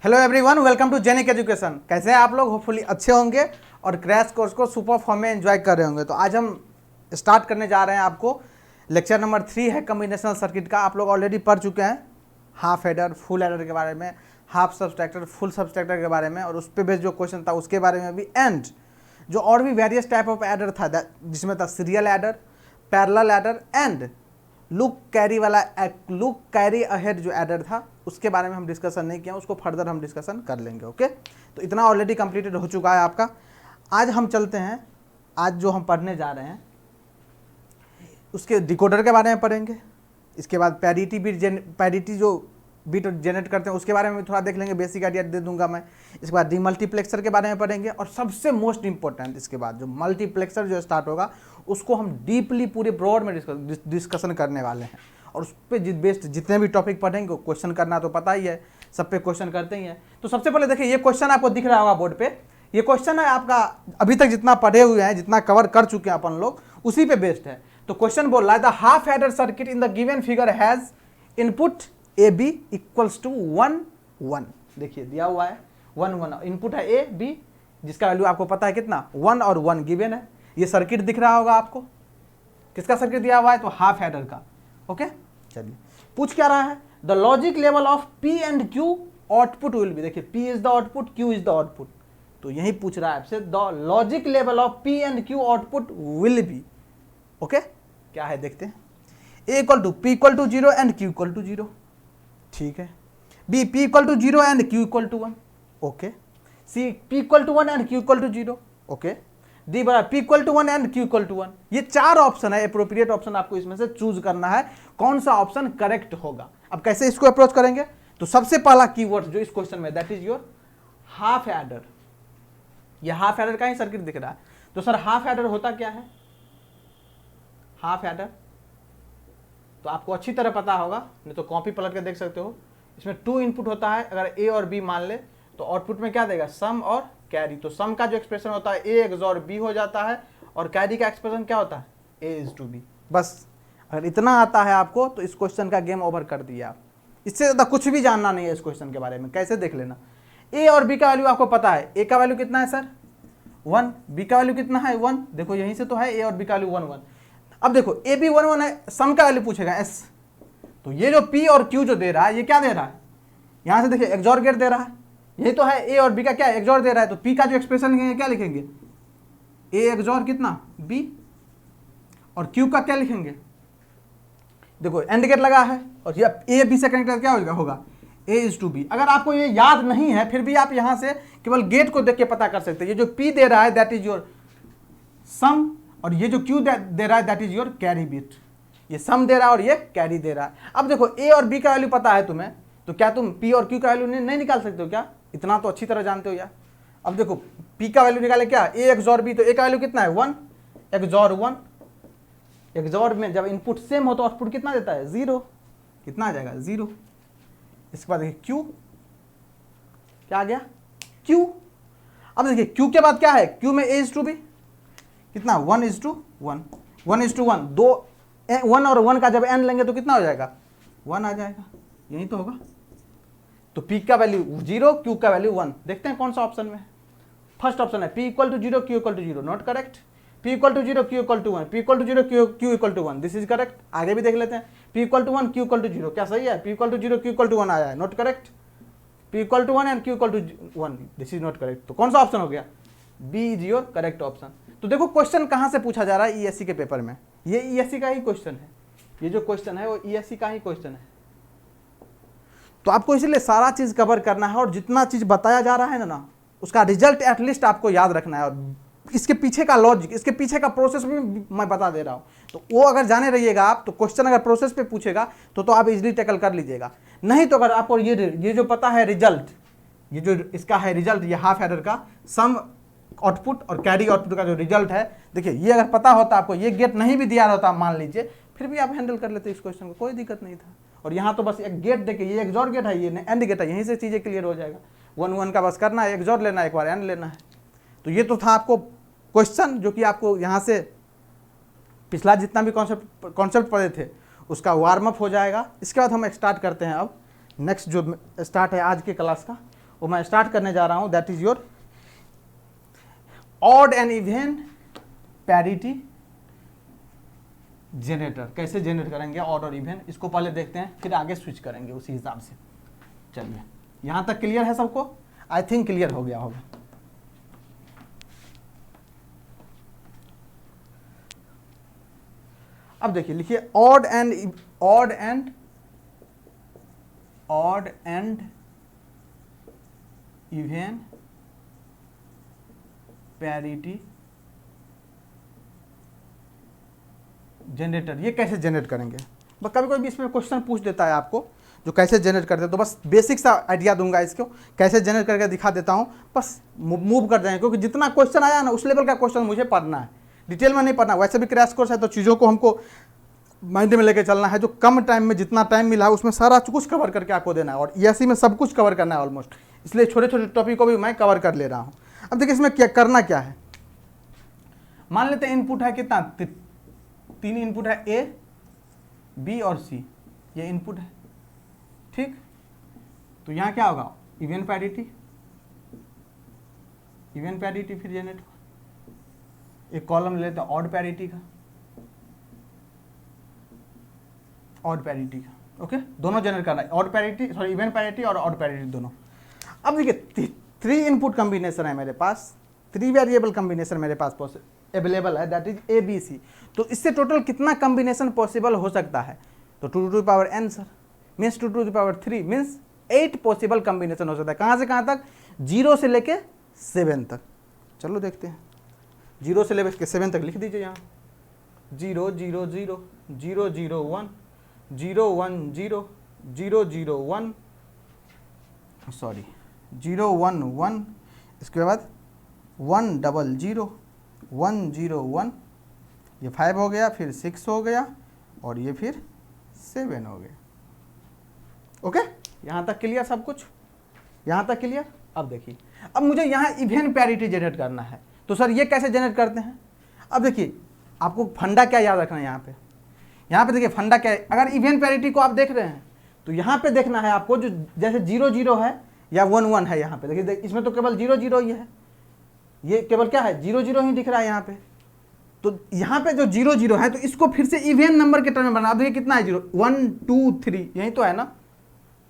Hello everyone, welcome to Genic education. कैसे हैं आप लोग? होपफुली अच्छे होंगे और क्रैश कोर्स को सुपर फॉर्म में एंजॉय कर रहे होंगे। तो आज हम स्टार्ट करने जा रहे हैं आपको लेक्चर नंबर 3 है कम्बिनेशनल सर्किट का। आप लोग ऑलरेडी पढ़ चुके हैं हाफ एडर, फुल एडर के बारे में, हाफ सब्सट्रैक्टर, फुल सब्सट्रैक्टर के बारे में, और उस पर बेस्ड जो क्वेश्चन था उसके बारे में भी, एंड जो और भी वेरियस टाइप ऑफ एडर था जिसमें था serial adder, parallel adder and look carry वाला लुक कैरी अहेड जो एडर था उसके बारे में हम डिस्कशन नहीं किया, उसको फर्दर हम डिस्कशन कर लेंगे। ओके, तो इतना ऑलरेडी कंप्लीटेड हो चुका है आपका। आज हम चलते हैं, आज जो हम पढ़ने जा रहे हैं उसके डिकोडर के बारे में पढ़ेंगे। इसके बाद पैरिटी जो बीट जनरेट करते हैं उसके बारे में थोड़ा देख लेंगे, बेसिक आइडिया दे दूंगा मैं। इसके बाद डीमल्टीप्लेक्सर के बारे में पढ़ेंगे, और सबसे मोस्ट इंपॉर्टेंट इसके बाद जो मल्टीप्लेक्सर जो स्टार्ट होगा उसको हम डीपली पूरे ब्रॉड में डिस्कशन करने वाले हैं। और उस पर बेस्ड जितने भी टॉपिक पढ़ेंगे क्वेश्चन करना तो पता ही है, सब पे क्वेश्चन करते ही हैं। तो सबसे पहले देखिए, ये क्वेश्चन आपको दिख रहा होगा बोर्ड पे। ये क्वेश्चन है आपका, अभी तक जितना पढ़े हुए हैं, जितना कवर कर चुके हैं अपन लोग, उसी पे बेस्ड है। तो क्वेश्चन बोल रहा है the half adder circuit in the given figure has input A B equals to 1 1। देखिए दिया हुआ है 1 1, इनपुट है ए बी जिसका वैल्यू आपको पता है कितना, 1 और 1 गिवन है। ये सर्किट दिख रहा होगा आपको, किसका सर्किट दिया हुआ है, तो हाफ एडर का। ओके, चलिए पूछ क्या रहा है, the logic level of P and Q output will be. देखिए P is the output, Q is the output, तो यही पूछ रहा है आपसे, the logic level of P and Q output will be. Okay, क्या है देखते हैं। A equal to P equal to 0 and Q equal to 0, ठीक है। B P equal to 0 and Q equal to 1, okay. C P equal to 1 and Q equal to 0, okay. D बराबर P equal to 1 and Q equal to 1। ये 4 option है, appropriate option आपको इसमें से choose करना है, कौन सा ऑप्शन करेक्ट होगा। अब कैसे इसको अप्रोच करेंगे, तो सबसे पहला कीवर्ड जो इस क्वेश्चन में, that is your half adder. ये हाफ एडर का ही सर्किट दिख रहा है। तो सर हाफ एडर होता क्या है, हाफ एडर तो आपको अच्छी तरह पता होगा, नहीं तो कॉपी पलट के देख सकते हो। इसमें 2 इनपुट होता है, अगर ए और बी मान ले तो आउटपुट में क्या देगा, सम और कैरी। तो सम का जो एक्सप्रेशन होता है ए एक्सॉर बी हो जाता है, और कैरी का एक्सप्रेशन क्या होता है, ए इज टू बी। बस अगर इतना आता है आपको तो इस क्वेश्चन का गेम ओवर कर दिया आप। इससे ज़्यादा कुछ भी जानना नहीं है इस क्वेश्चन के बारे में। कैसे देख लेना, ए और बी का वैल्यू आपको पता है, ए का वैल्यू कितना है सर 1, बी का वैल्यू कितना है 1, देखो यहीं से तो है, ए और बी का वैल्यू 1 1। अब देखो ए बी 1 1 है, सम का वैल्यू पूछेगा एस, तो ये जो पी और क्यू जो दे रहा है ये क्या दे रहा है, यहाँ से देखिए एक्सॉर गेट दे रहा है, यही तो है ए और बी का क्या है, एक्सॉर दे रहा है। तो पी का जो एक्सप्रेशन लिखेंगे क्या लिखेंगे, ए एक्सॉर कितना बी, और क्यू का क्या लिखेंगे, देखो एंड गेट लगा है और ये ए बी से कनेक्ट क्या होगा ए इज टू बी। अगर आपको ये याद नहीं है फिर भी आप यहाँ से केवल गेट को देख के पता कर सकते हैं। ये जो पी दे रहा है दैट इज योर सम, और ये जो क्यू दे रहा है that is your carry bit. ये सम दे रहा है और ये कैरी दे रहा है। अब देखो ए और बी का वैल्यू पता है तुम्हें, तो क्या तुम पी और क्यू का वैल्यू नहीं निकाल सकते हो क्या, इतना तो अच्छी तरह जानते हो यार। अब देखो पी का वैल्यू निकाले क्या, ए एक्सॉर बी, तो ए का वैल्यू कितना है 1 एक्सॉर 1। एक्सॉर में जब इनपुट सेम हो तो आउटपुट कितना देता है 0, कितना आ जाएगा 0। इसके बाद देखिए क्यू, क्या आ गया क्यू। अब देखिए क्यू के बाद क्या है, क्यू में ए इज टू बी कितना 1 इज टू 1, 1 इज टू 1, 1 और 1 का जब एन लेंगे तो कितना हो जाएगा 1 आ जाएगा, यही तो होगा। तो P का वैल्यू 0, Q का वैल्यू 1। देखते हैं कौन सा ऑप्शन में, फर्स्ट ऑप्शन है P equal to 0 Q equal to 0, not correct. P equal to 0 Q equal to 1, P equal to 0 Q equal to 1, this is correct. आगे भी देख लेते हैं, P equal to 1 Q equal to 0, क्या सही है, P equal to 0 Q equal to 1 आया है, not correct. P equal to 1 and Q equal to 1, this is not correct. तो कौन सा ऑप्शन हो गया, B is your correct option. तो देखो क्वेश्चन कहाँ से पूछा जा रहा है, ESC के पेपर में। ये ESC का ही क्वेश्चन है, ये जो क्वेश्चन है वो ESC का ही क्वेश्चन है। तो आपको इसलिए सारा चीज कवर करना है, और जितना चीज बताया जा रहा है ना उसका रिजल्ट एटलीस्ट आपको याद रखना है, और इसके पीछे का लॉजिक, इसके पीछे का प्रोसेस भी मैं बता दे रहा हूँ। तो वो अगर जाने रहिएगा आप, तो क्वेश्चन अगर प्रोसेस पे पूछेगा तो आप इजीली टैकल कर लीजिएगा। नहीं तो अगर आपको ये जो पता है रिजल्ट, ये जो इसका है रिजल्ट, ये हाफ एडर का सम आउटपुट और कैरी आउटपुट का जो रिजल्ट है, देखिए ये अगर पता होता आपको, ये गेट नहीं भी दिया होता मान लीजिए, फिर भी आप हैंडल कर लेते इस क्वेश्चन को, कोई दिक्कत नहीं था। और यहाँ तो बस एक गेट देके, ये एक्सॉर गेट है, ये एंड गेट है, यहीं से चीज़ें क्लियर हो जाएगा। 1 1 का बस करना है, एक्सॉर लेना है, एक बार एंड लेना है। तो ये तो था आपको क्वेश्चन, जो कि आपको यहाँ से पिछला जितना भी कॉन्सेप्ट पढ़े थे उसका वार्म अप हो जाएगा। इसके बाद हम स्टार्ट करते हैं अब नेक्स्ट जो स्टार्ट है आज के क्लास का, वो मैं स्टार्ट करने जा रहा हूं, that is your odd and even parity generator. कैसे जनरेट करेंगे ऑड और इवन, इसको पहले देखते हैं, फिर आगे स्विच करेंगे उसी हिसाब से। चलिए, यहां तक क्लियर है सबको? आई थिंक क्लियर हो गया होगा। अब देखिए, लिखिए odd and even parity generator. ये कैसे जनरेट करेंगे? बस कभी कोई भी इसमें क्वेश्चन पूछ देता है आपको जो कैसे जनरेट करते हैं, तो बस बेसिक सा आइडिया दूंगा इसको, कैसे जनरेट करके दिखा देता हूं, बस मूव कर जाएंगे, क्योंकि जितना क्वेश्चन आया ना उस लेवल का क्वेश्चन मुझे पढ़ना है, डिटेल में नहीं पढ़ना। वैसे भी क्रैश कोर्स है तो चीज़ों को हमको माइंड में लेके चलना है, जो कम टाइम में जितना टाइम मिला है उसमें सारा कुछ कवर करके आपको देना है, और ईएससी में सब कुछ कवर करना है ऑलमोस्ट, इसलिए छोटे छोटे टॉपिक को भी मैं कवर कर ले रहा हूँ। अब देखिए इसमें क्या करना क्या है। मान लेते हैं इनपुट है कितना, 3 इनपुट है, ए बी और सी, ये इनपुट है, ठीक। तो यहाँ क्या होगा, इवन पैरिटी फिर जनरेट होगा। एक कॉलम लेते हैं ऑड पैरिटी का, ओके, दोनों जनरेट करना है, odd parity sorry even parity और ऑड पैरिटी दोनों। अब देखिए 3 इनपुट कॉम्बिनेशन है मेरे पास, 3 वेरिएबल कॉम्बिनेशन मेरे पास अवेलेबल है, that is A B C. तो इससे टोटल कितना कॉम्बिनेशन पॉसिबल हो सकता है? तो 2 to the power n sir, means 2 to the power 3 means 8 possible combination हो सकता है। कहाँ से कहाँ तक? 0 से लेके 7 तक। चलो देखते हैं, 0 से लेके 7 तक लिख दीजिए यहाँ, 0 0 0 0 0 1 0 1 0 0 0 1 सॉरी 0 1 1, इसके बाद 1 0 0 1 0 1, ये 5 हो गया, फिर 6 हो गया, और ये फिर 7 हो गया। ओके, यहाँ तक क्लियर सब कुछ? यहाँ तक क्लियर? अब देखिए, अब मुझे यहाँ इवन पैरिटी जनरेट करना है, तो सर ये कैसे जनरेट करते हैं? अब देखिए, आपको फंडा क्या याद रखना है यहाँ पे देखिए फंडा क्या है। अगर इवन पैरिटी को आप देख रहे हैं तो यहाँ पे देखना है आपको, जो जैसे 0 0 है या 1 1 है, यहाँ पे देखिए इसमें तो केवल 0 0 ही है, ये केवल क्या है 0 0 ही दिख रहा है यहाँ पे। तो यहाँ पे जो 0 0 है तो इसको फिर से इवन नंबर के टर्म में बना दो। ये कितना है 0 1 2 3, यही तो है ना।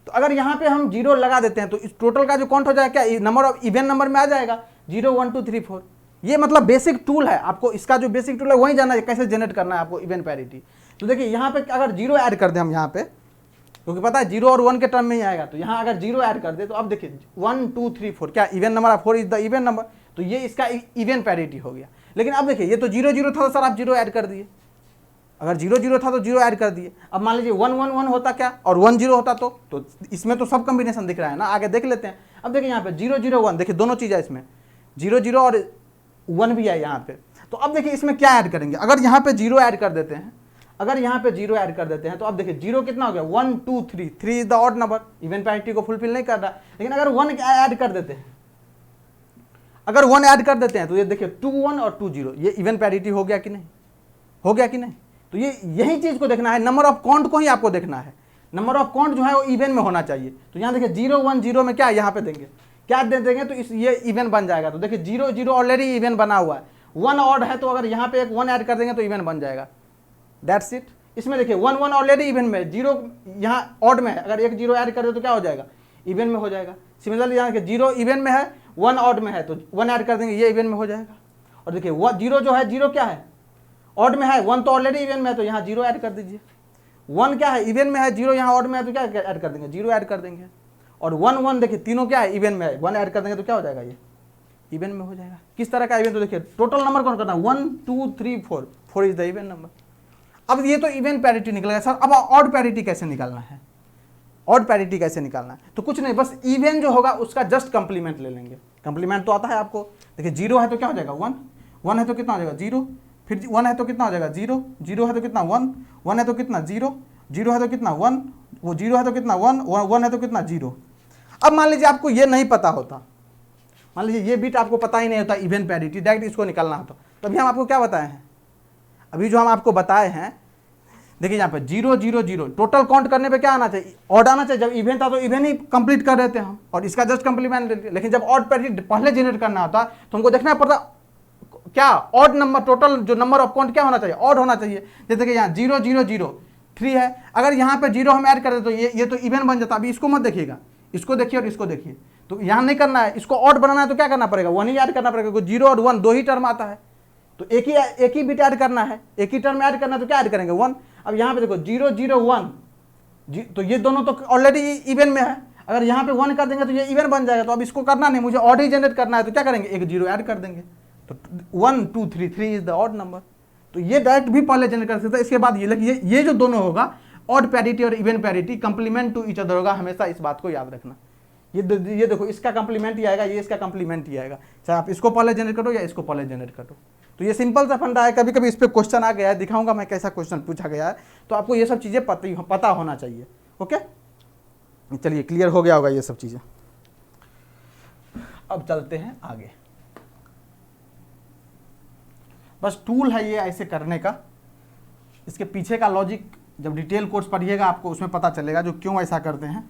तो अगर यहाँ पे हम 0 लगा देते हैं तो इस टोटल का जो काउंट हो जाएगा क्या, नंबर ऑफ इवन नंबर में आ जाएगा 0 1 2 3 4। ये मतलब बेसिक टूल है, आपको इसका जो बेसिक टूल है वही जाना है कैसे जनरेट करना है आपको इवन पैरिटी। तो देखिए यहाँ पे अगर 0 ऐड कर दें हम यहाँ पे, क्योंकि पता है 0 और 1 के टर्म में ही आएगा, तो यहाँ अगर 0 ऐड कर दे तो अब देखिए 1 2 3 4 क्या even number, 4 is the even number, तो ये इसका इवन पैरिटी हो गया। लेकिन अब देखिए ये तो 0 0 था तो सर आप 0 ऐड कर दिए, अगर 0 0 था तो 0 ऐड कर दिए। अब मान लीजिए 1 1 1 होता क्या और 1 0 होता तो इसमें तो सब कॉम्बिनेशन दिख रहा है ना, आगे देख लेते हैं। अब देखिए यहाँ पे 0 0 1, देखिए दोनों चीज़ है इसमें, 0 0 और 1 भी है यहाँ पे। तो अब देखिए इसमें क्या ऐड करेंगे, अगर यहाँ पे 0 ऐड कर देते हैं, अगर यहाँ पे 0 ऐड कर देते हैं तो अब देखिए 0 कितना हो गया 1 2 3, 3 is the odd number, even parity को फुलफिल नहीं कर रहा। लेकिन अगर 1 ऐड कर देते हैं, अगर 1 ऐड कर देते हैं तो ये देखिए 2 1 और 2 0, ये इवन पैरिटी हो गया कि नहीं, हो गया कि नहीं। तो ये यही चीज़ को देखना है, नंबर ऑफ काउंट को ही आपको देखना है, नंबर ऑफ काउंट जो है वो इवन में होना चाहिए। तो यहाँ देखिए 0 1 0 में क्या यहाँ पे देंगे, क्या दे देंगे तो इस ये इवन बन जाएगा। तो देखिए 0 0 ऑलरेडी इवन बना हुआ है, 1 ऑड है तो अगर यहाँ पे एक 1 ऐड कर देंगे तो इवन बन जाएगा, दैट्स इट। इसमें देखिए 1 1 ऑलरेडी इवन में, 0 यहाँ ऑड में है, अगर एक 0 ऐड कर दे तो क्या हो जाएगा, इवन में हो जाएगा। सिमिलरली यहाँ देखिए 0 इवन में है, 1 ऑड में है, तो 1 ऐड कर देंगे, ये इवन में हो जाएगा। और देखिए 0 जो है 0 क्या है ऑड में है, 1 तो ऑलरेडी इवन में है तो यहाँ 0 ऐड कर दीजिए। 1 क्या है इवन में है, 0 यहाँ ऑड में है तो क्या ऐड कर देंगे, 0 ऐड कर देंगे। और 1 1 देखिए तीनों क्या है इवन में है, 1 ऐड कर देंगे तो क्या हो जाएगा, ये इवन में हो जाएगा। किस तरह का इवन, तो देखिए टोटल नंबर कौन करना है 1 2 3 4, 4 इज द इवन नंबर। अब ये तो इवन पैरिटी निकल गया सर, अब ऑड पैरिटी कैसे निकालना है, ऑड पैरिटी कैसे निकालना है? तो कुछ नहीं, बस इवन जो होगा उसका जस्ट कंप्लीमेंट ले लेंगे। कंप्लीमेंट तो आता है आपको, देखिए 0 है तो क्या हो जाएगा 1, 1 है तो कितना हो जाएगा 0, फिर 1 है तो कितना हो जाएगा 0, 0 है तो कितना 1, 1 है तो कितना 0, 0 है तो कितना 1, वो 0 है तो कितना 1, 1 है तो कितना 0। अब मान लीजिए आपको ये नहीं पता होता, मान लीजिए ये बिट आपको पता ही नहीं होता इवन पैरिटी, डायरेक्ट इसको निकालना होता, तो अभी हम आपको क्या बताए हैं, अभी जो हम आपको बताए हैं देखिए यहाँ पे 0 0 0 टोटल काउंट करने पे क्या आना चाहिए, ऑड आना चाहिए। जब इवेंट था तो इवेंट ही कंप्लीट कर रहे थे हम, और इसका जस्ट कंप्लीमेंट। लेकिन जब ऑड पैरिटी पहले जनरेट करना होता तो हमको देखना पड़ता क्या ऑड नंबर, टोटल जो नंबर ऑफ काउंट क्या होना चाहिए, ऑड होना चाहिए। जैसे कि यहाँ 0 0 0 3 है, अगर यहाँ पे 0 हम ऐड कर देते तो ये तो इवेंट बन जाता। अभी इसको मत देखिएगा, इसको देखिए और इसको देखिए। तो यहाँ नहीं करना है, इसको ऑड बनाना है तो क्या करना पड़ेगा, 1 ही ऐड करना पड़ेगा, क्योंकि 0 और 1 दो ही टर्म आता है, तो एक ही बिट ऐड करना है, एक ही टर्म ऐड करना है, तो क्या ऐड करेंगे 1। अब यहाँ पे देखो 0 0 1, तो ये दोनों तो ऑलरेडी इवन में है, अगर यहाँ पे 1 कर देंगे तो ये इवन बन जाएगा। तो अब इसको करना नहीं, मुझे ऑड ही जनरेट करना है, तो क्या करेंगे, एक 0 ऐड कर देंगे, तो 1 2 3 3 इज द ऑड नंबर। तो ये डायरेक्ट भी पहले जनरेट कर सकते हैं। इसके बाद ये जो दोनों होगा, ऑड पैरिटी और even parity, complement to each other होगा, हमेशा इस बात को याद रखना। ये देखो इसका कंप्लीमेंट ही आएगा, ये इसका कंप्लीमेंट ही आएगा, चाहे आप इसको पहले जनरेट करो या इसको पहले जनरेट करो। तो ये सिंपल सा फंडा है। कभी कभी इस पर क्वेश्चन आ गया है, दिखाऊंगा मैं कैसा क्वेश्चन पूछा गया है, तो आपको ये सब चीज़ें पता होना चाहिए। ओके, चलिए क्लियर हो गया होगा ये सब चीज़ें। अब चलते हैं आगे। बस टूल है ये ऐसे करने का, इसके पीछे का लॉजिक जब डिटेल कोर्स पढ़िएगा आपको उसमें पता चलेगा जो क्यों ऐसा करते हैं।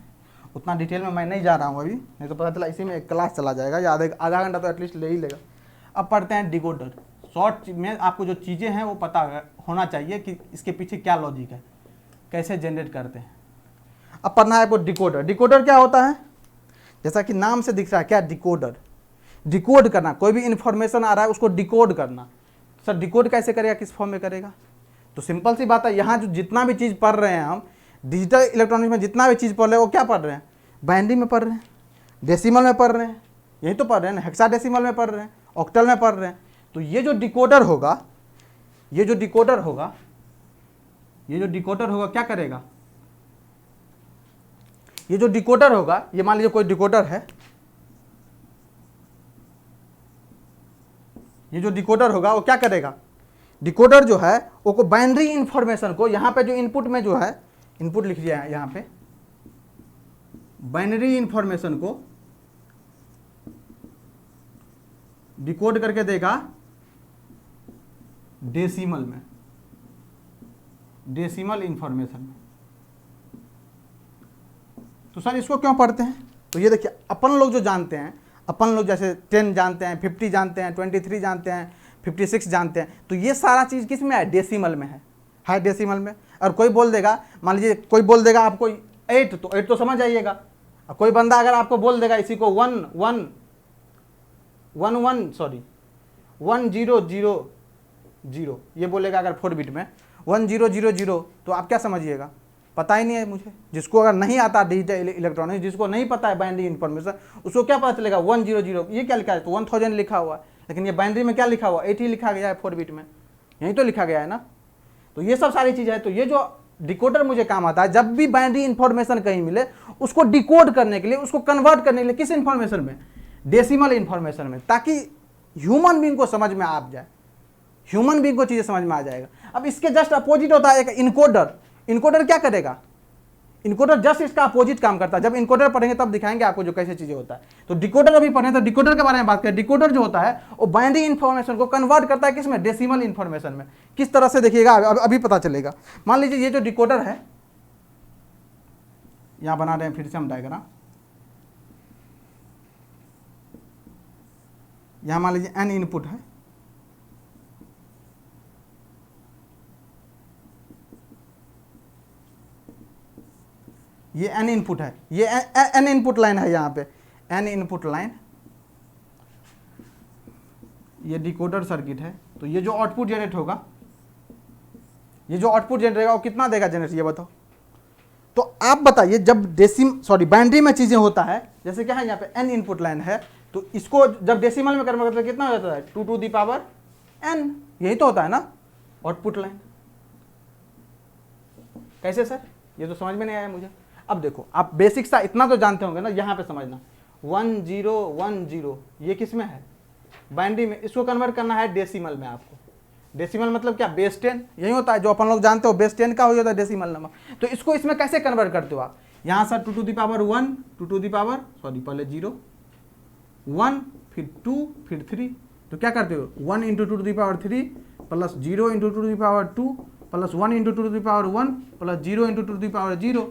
उतना डिटेल में मैं नहीं जा रहा हूँ अभी, नहीं तो पता चला इसी में एक क्लास चला जाएगा, या आधा घंटा तो एटलीस्ट ले ही लेगा। अब पढ़ते हैं डिकोडर। शॉर्ट में आपको जो चीज़ें हैं वो पता होना चाहिए कि इसके पीछे क्या लॉजिक है, कैसे जनरेट करते हैं। अब पढ़ना है आपको डिकोडर। डिकोडर क्या होता है, जैसा कि नाम से दिख रहा है क्या, डिकोडर, डिकोड करना। कोई भी इंफॉर्मेशन आ रहा है उसको डिकोड करना। सर डिकोड कैसे करेगा, किस फॉर्म में करेगा, तो सिंपल सी बात है, यहाँ जो जितना भी चीज़ पढ़ रहे हैं हम डिजिटल इलेक्ट्रॉनिक्स में, जितना भी चीज़ पढ़ रहे हैं वो क्या पढ़ रहे हैं, बाइनरी में पढ़ रहे हैं, डेसिमल में पढ़ रहे हैं, यही तो पढ़ रहे हैं ना, हेक्साडेसिमल में पढ़ रहे हैं, ऑक्टल में पढ़ रहे हैं। तो ये जो डिकोडर होगा, ये जो डिकोडर होगा क्या करेगा, ये जो डिकोडर होगा, ये मान लीजिए कोई डिकोडर है, ये जो डिकोडर होगा वो क्या करेगा, डिकोडर जो है वो बाइनरी इंफॉर्मेशन को, यहाँ पे जो इनपुट में जो है, इनपुट लिख दिया है यहाँ पे, बाइनरी इंफॉर्मेशन को डिकोड करके देगा डेसिमल में, डेसिमल इंफॉर्मेशन में। तो सर इसको क्यों पढ़ते हैं, तो ये देखिए अपन लोग जो जानते हैं, अपन लोग जैसे 10 जानते हैं, 50 जानते हैं, 23 जानते हैं, 56 जानते हैं, तो ये सारा चीज़ किस में है, डेसिमल में है डेसिमल में। और कोई बोल देगा, मान लीजिए कोई बोल देगा आपको 8, तो 8 तो समझ आइएगा। और कोई बंदा अगर आपको बोल देगा इसी को 1 0 0 0 ये बोलेगा अगर 4 बिट में 1 0 0 0, तो आप क्या समझिएगा, पता ही नहीं है मुझे। जिसको अगर नहीं आता डिजिटल इलेक्ट्रॉनिक्स, जिसको नहीं पता है बाइनरी इन्फॉर्मेशन, उसको क्या पता चलेगा 1 0 0 ये क्या लिखा है, तो 1000 लिखा हुआ है, लेकिन ये बाइनरी में क्या लिखा हुआ, 8 ही लिखा गया है 4 बिट में, यही तो लिखा गया है ना। तो ये सब सारी चीज़ें हैं। तो ये जो डिकोडर मुझे काम आता है, जब भी बाइनरी इन्फॉर्मेशन कहीं मिले उसको डिकोड करने के लिए, उसको कन्वर्ट करने के लिए, किस इन्फॉर्मेशन में, डेसिमल इन्फॉर्मेशन में, ताकि ह्यूमन बीइंग को समझ में आ जाए, ह्यूमन बीइंग को चीज़ें समझ में आ जाएगा। अब इसके जस्ट अपोजिट होता है एक इनकोडर। इनकोडर क्या करेगा, इनकोडर जस्ट इसका अपोजिट काम करता है। जब इनकोडर पढ़ेंगे तब दिखाएंगे आपको जो कैसे चीज़ें होता है। तो डिकोडर अभी पढ़ें तो डिकोडर के बारे में बात करें। डिकोडर जो होता है वो बाइनरी इन्फॉर्मेशन को कन्वर्ट करता है किसमें, डेसिमल इन्फॉर्मेशन में। किस तरह से देखिएगा अभी पता चलेगा। मान लीजिए ये जो डिकोडर है, यहाँ बना रहे हैं फिर से हम डायग्राम। यहाँ मान लीजिए n इनपुट है, ये n इनपुट है, ये n इनपुट लाइन है, यहाँ पे n इनपुट लाइन, ये डिकोडर सर्किट है। तो ये जो आउटपुट जनरेट होगा, ये जो आउटपुट जनरेट होगा वो कितना देगा जनरेट, ये बताओ। तो आप बताइए, जब बाइनरी में चीज़ें होता है, जैसे क्या है यहाँ पे n इनपुट लाइन है, तो इसको जब डेसिमल में कन्वर्ट करते हैं कितना हो जाता है, 2 to the power n, यही तो होता है ना आउटपुट लाइन। कैसे सर, ये तो समझ में नहीं आया मुझे। अब देखो आप बेसिक सा इतना तो जानते होंगे ना, यहाँ पे समझना 1 0 1 0 ये किस में है, बाइनरी में। इसको कन्वर्ट करना है डेसिमल में आपको। डेसिमल मतलब क्या, बेस 10, यही होता है जो अपन लोग जानते हो, बेस 10 का हो जाता है डेसिमल नंबर। तो इसको इसमें कैसे कन्वर्ट करते हो आप, यहाँ sir 2 to the power 1, 2 to the power पहले 0 1 फिर 2 फिर 3, तो क्या करते हो 1 × 2 to the power 3 plus 0 × 2 to the power 2 plus 1 into two to the power 1 plus 0 into two to the power 0।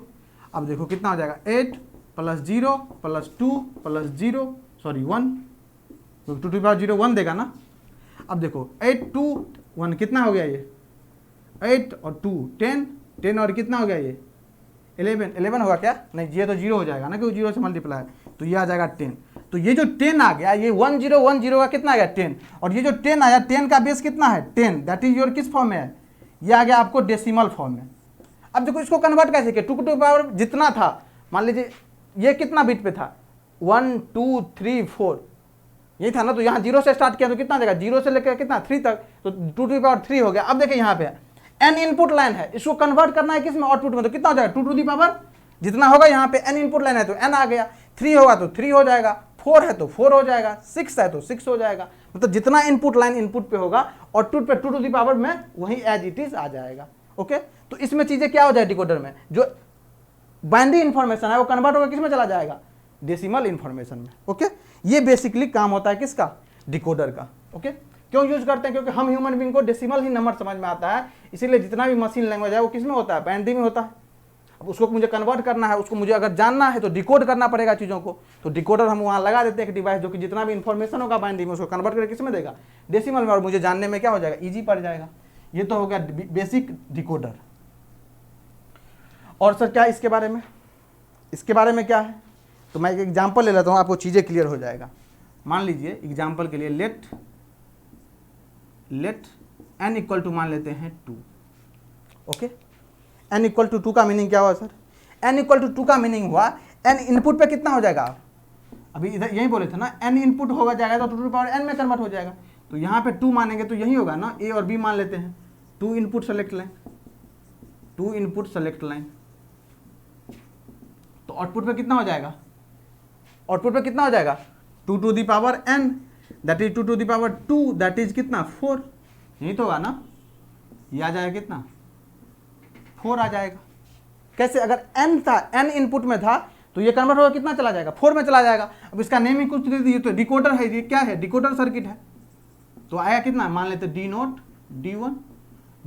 अब देखो कितना हो जाएगा 8 प्लस 0 प्लस 2 प्लस 0 सॉरी 1, तो टू टू द पावर 0 1 देगा ना। अब देखो 8 2 1 कितना हो गया ये 8 और 2 10 10 और कितना हो गया ये 11 11 होगा क्या, नहीं ये तो 0 हो जाएगा ना क्योंकि 0 से मल्टीप्लाई, तो ये आ जाएगा 10। तो ये जो 10 आ गया ये 1 0 1 0 का कितना आ गया 10, और ये जो 10 आया 10 का बेस कितना है 10, दैट इज योर किस फॉर्म में है, ये आ गया आपको डेसिमल फॉर्म में। अब देखो इसको कन्वर्ट कैसे किया, टू टू पावर जितना था, मान लीजिए ये कितना बिट पे था 1 2 3 4 यही था ना, तो यहाँ 0 से स्टार्ट किया तो कितना देगा 0 से लेकर कितना 3 तक, तो टू टू पावर 3 हो गया। अब देखिए यहाँ पे n इनपुट लाइन है, इसको कन्वर्ट करना है किस में आउटपुट में, तो कितना हो जाएगा टू टू दी पावर जितना होगा, यहाँ पे n इनपुट लाइन है तो n आ गया, 3 होगा तो 3 हो जाएगा, 4 है तो 4 हो जाएगा, 6 है तो 6 हो जाएगा, मतलब जितना इनपुट लाइन इनपुट पे होगा आउटपुट पे टू टू दी पावर में वही एज इट इज आ जाएगा। ओके, तो इसमें चीजें क्या हो जाए डिकोडर में, जो बाइनरी इंफॉर्मेशन है वो कन्वर्ट होकर किस में चला जाएगा डेसिमल इंफॉर्मेशन में। ओके, ये बेसिकली काम होता है किसका डिकोडर का। ओके, क्यों यूज करते हैं, क्योंकि हम ह्यूमन बीइंग को डेसिमल ही नंबर समझ में आता है, इसीलिए जितना भी मशीन लैंग्वेज है वो किस में होता है बाइनरी में होता है। अब उसको मुझे कन्वर्ट करना है, उसको मुझे अगर जानना है तो डिकोड करना पड़ेगा चीज़ों को, तो डिकोडर हम वहाँ लगा देते हैं एक डिवाइस जो कि जितना भी इंफॉर्मेशन होगा बाइनरी में उसको कन्वर्ट करके किस में देगा डेसिमल में, और मुझे जानने में क्या हो जाएगा ईजी पड़ जाएगा। ये तो हो गया बेसिक डिकोडर। और सर क्या इसके बारे में, इसके बारे में क्या है, तो मैं एक एग्जाम्पल ले लेता हूँ, आपको चीज़ें क्लियर हो जाएगा। मान लीजिए एग्जाम्पल के लिए लेट n इक्वल टू मान लेते हैं 2। ओके, n इक्वल टू 2 का मीनिंग क्या हुआ सर, n इक्वल टू 2 का मीनिंग हुआ n इनपुट पे कितना हो जाएगा, अभी इधर यही बोले थे ना n इनपुट होगा जाएगा तो टू टू पावर n में कन्वर्ट हो जाएगा, तो यहाँ पे 2 मानेंगे तो यही होगा ना, a और b मान लेते हैं, 2 input select line 2 input select line, तो आउटपुट पे कितना हो जाएगा, आउटपुट पे कितना हो जाएगा two to the power n that is two to the power 2 that is कितना 4, यही तो होगा ना, ये आ जाएगा कितना 4 आ जाएगा। कैसे, अगर n था n इनपुट में था तो ये कन्वर्ट होकर कितना चला जाएगा 4 में चला जाएगा। अब इसका नेम ही कुछ दे दिए, तो डिकोडर है, ये क्या है डिकोडर सर्किट है, तो आया कितना मान लेते D0 D1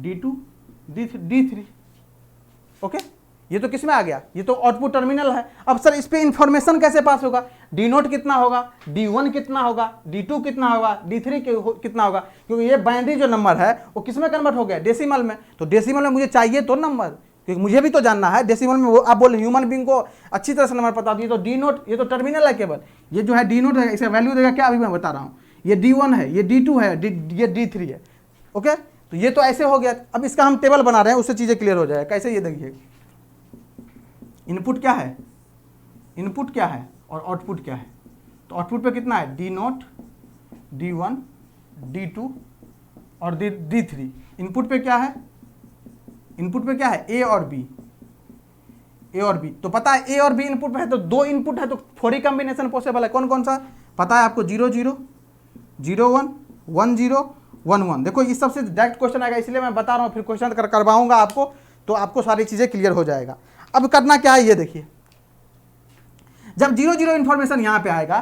D2 D3। Okay, ये तो किस में आ गया, ये तो आउटपुट टर्मिनल है। अब सर इस पे इंफॉर्मेशन कैसे पास होगा, D0 कितना होगा D1 कितना होगा D2 कितना होगा D3 कितना होगा, क्योंकि ये बाइनरी जो नंबर है वो किस में कन्वर्ट हो गया डेसिमल में, तो डेसिमल में मुझे चाहिए तो नंबर, क्योंकि मुझे भी तो जानना है डेसिमल में। वो आप बोले ह्यूमन बीइंग को अच्छी तरह से नंबर पता होती है, तो D0 ये तो टर्मिनल है केवल, ये जो है D0 है इसे वैल्यू देगा क्या, अभी मैं बता रहा हूँ, ये D1 है ये D2 है ये D3 है। ओके, तो ये तो ऐसे हो गया। अब इसका हम टेबल बना रहे हैं, उससे चीज़ें क्लियर हो जाएगा कैसे, ये देखिए इनपुट क्या है, इनपुट क्या है और आउटपुट क्या है, तो आउटपुट पे कितना है D0 D1 D2 और D3। इनपुट पे क्या है, इनपुट पे क्या है A और B, तो पता है A और B इनपुट पे है, तो 2 इनपुट है तो 4 ही कॉम्बिनेशन पॉसिबल है, कौन कौन सा पता है आपको 0 0 0 1 1 0 1 1। देखो इस सबसे डायरेक्ट क्वेश्चन आएगा, इसलिए मैं बता रहा हूँ, फिर क्वेश्चन करवाऊंगा आपको तो आपको सारी चीज़ें क्लियर हो जाएगा। अब करना क्या है ये देखिए, जब 0 0 इन्फॉर्मेशन यहाँ पे आएगा,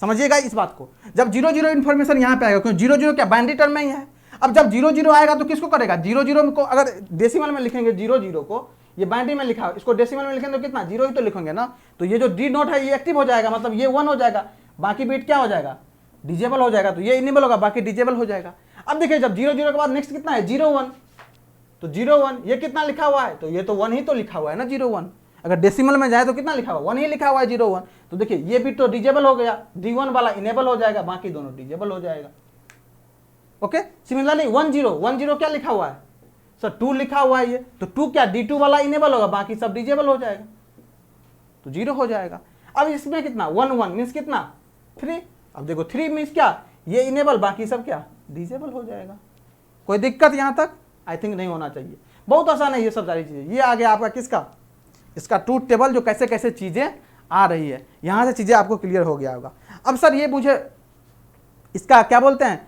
समझिएगा इस बात को, जब 0 0 इन्फॉर्मेशन यहाँ पे आएगा, क्योंकि 0 0 क्या बाइनरी टर्म में ही है। अब जब 0 0 आएगा तो किसको करेगा 0 0 को, अगर डेसिमल में लिखेंगे 0 0 को, ये बाइनरी में लिखा, इसको डेसिमल में लिखेंगे तो कितना 0 ही तो लिखेंगे ना, तो ये जो D0 है ये एक्टिव हो जाएगा, मतलब ये 1 हो जाएगा, बाकी बीट क्या हो जाएगा डिजेबल हो जाएगा, तो ये इनेबल होगा बाकी डिजेबल हो जाएगा। अब देखिए जब 0 0 के बाद नेक्स्ट कितना है 0 1, तो 0 1 ये कितना लिखा हुआ है, तो ये तो 1 ही तो लिखा हुआ है ना 0 1, अगर डेसिमल में जाए तो कितना लिखा हुआ 1 ही लिखा हुआ है 0 1, तो देखिए ये भी तो डिजेबल हो गया, D1 वाला इनेबल हो जाएगा, बाकी दोनों डिजेबल हो जाएगा। ओके, सिमिलरली 1 0 क्या लिखा हुआ है सर 2 लिखा हुआ है, ये तो 2 क्या D2 वाला इनेबल होगा, बाकी सब डिजेबल हो जाएगा, तो 0 हो जाएगा। अब इसमें कितना 1 1 मीन्स कितना 3, अब देखो 3 मीन्स क्या ये इनेबल, बाकी सब क्या डिजेबल हो जाएगा। कोई दिक्कत यहाँ तक आई थिंक नहीं होना चाहिए, बहुत आसान है ये सब सारी चीज़ें। ये आ गया आपका किसका, इसका ट्रूथ टेबल, जो कैसे कैसे चीज़ें आ रही है, यहाँ से चीज़ें आपको क्लियर हो गया होगा। अब सर ये मुझे इसका क्या बोलते हैं,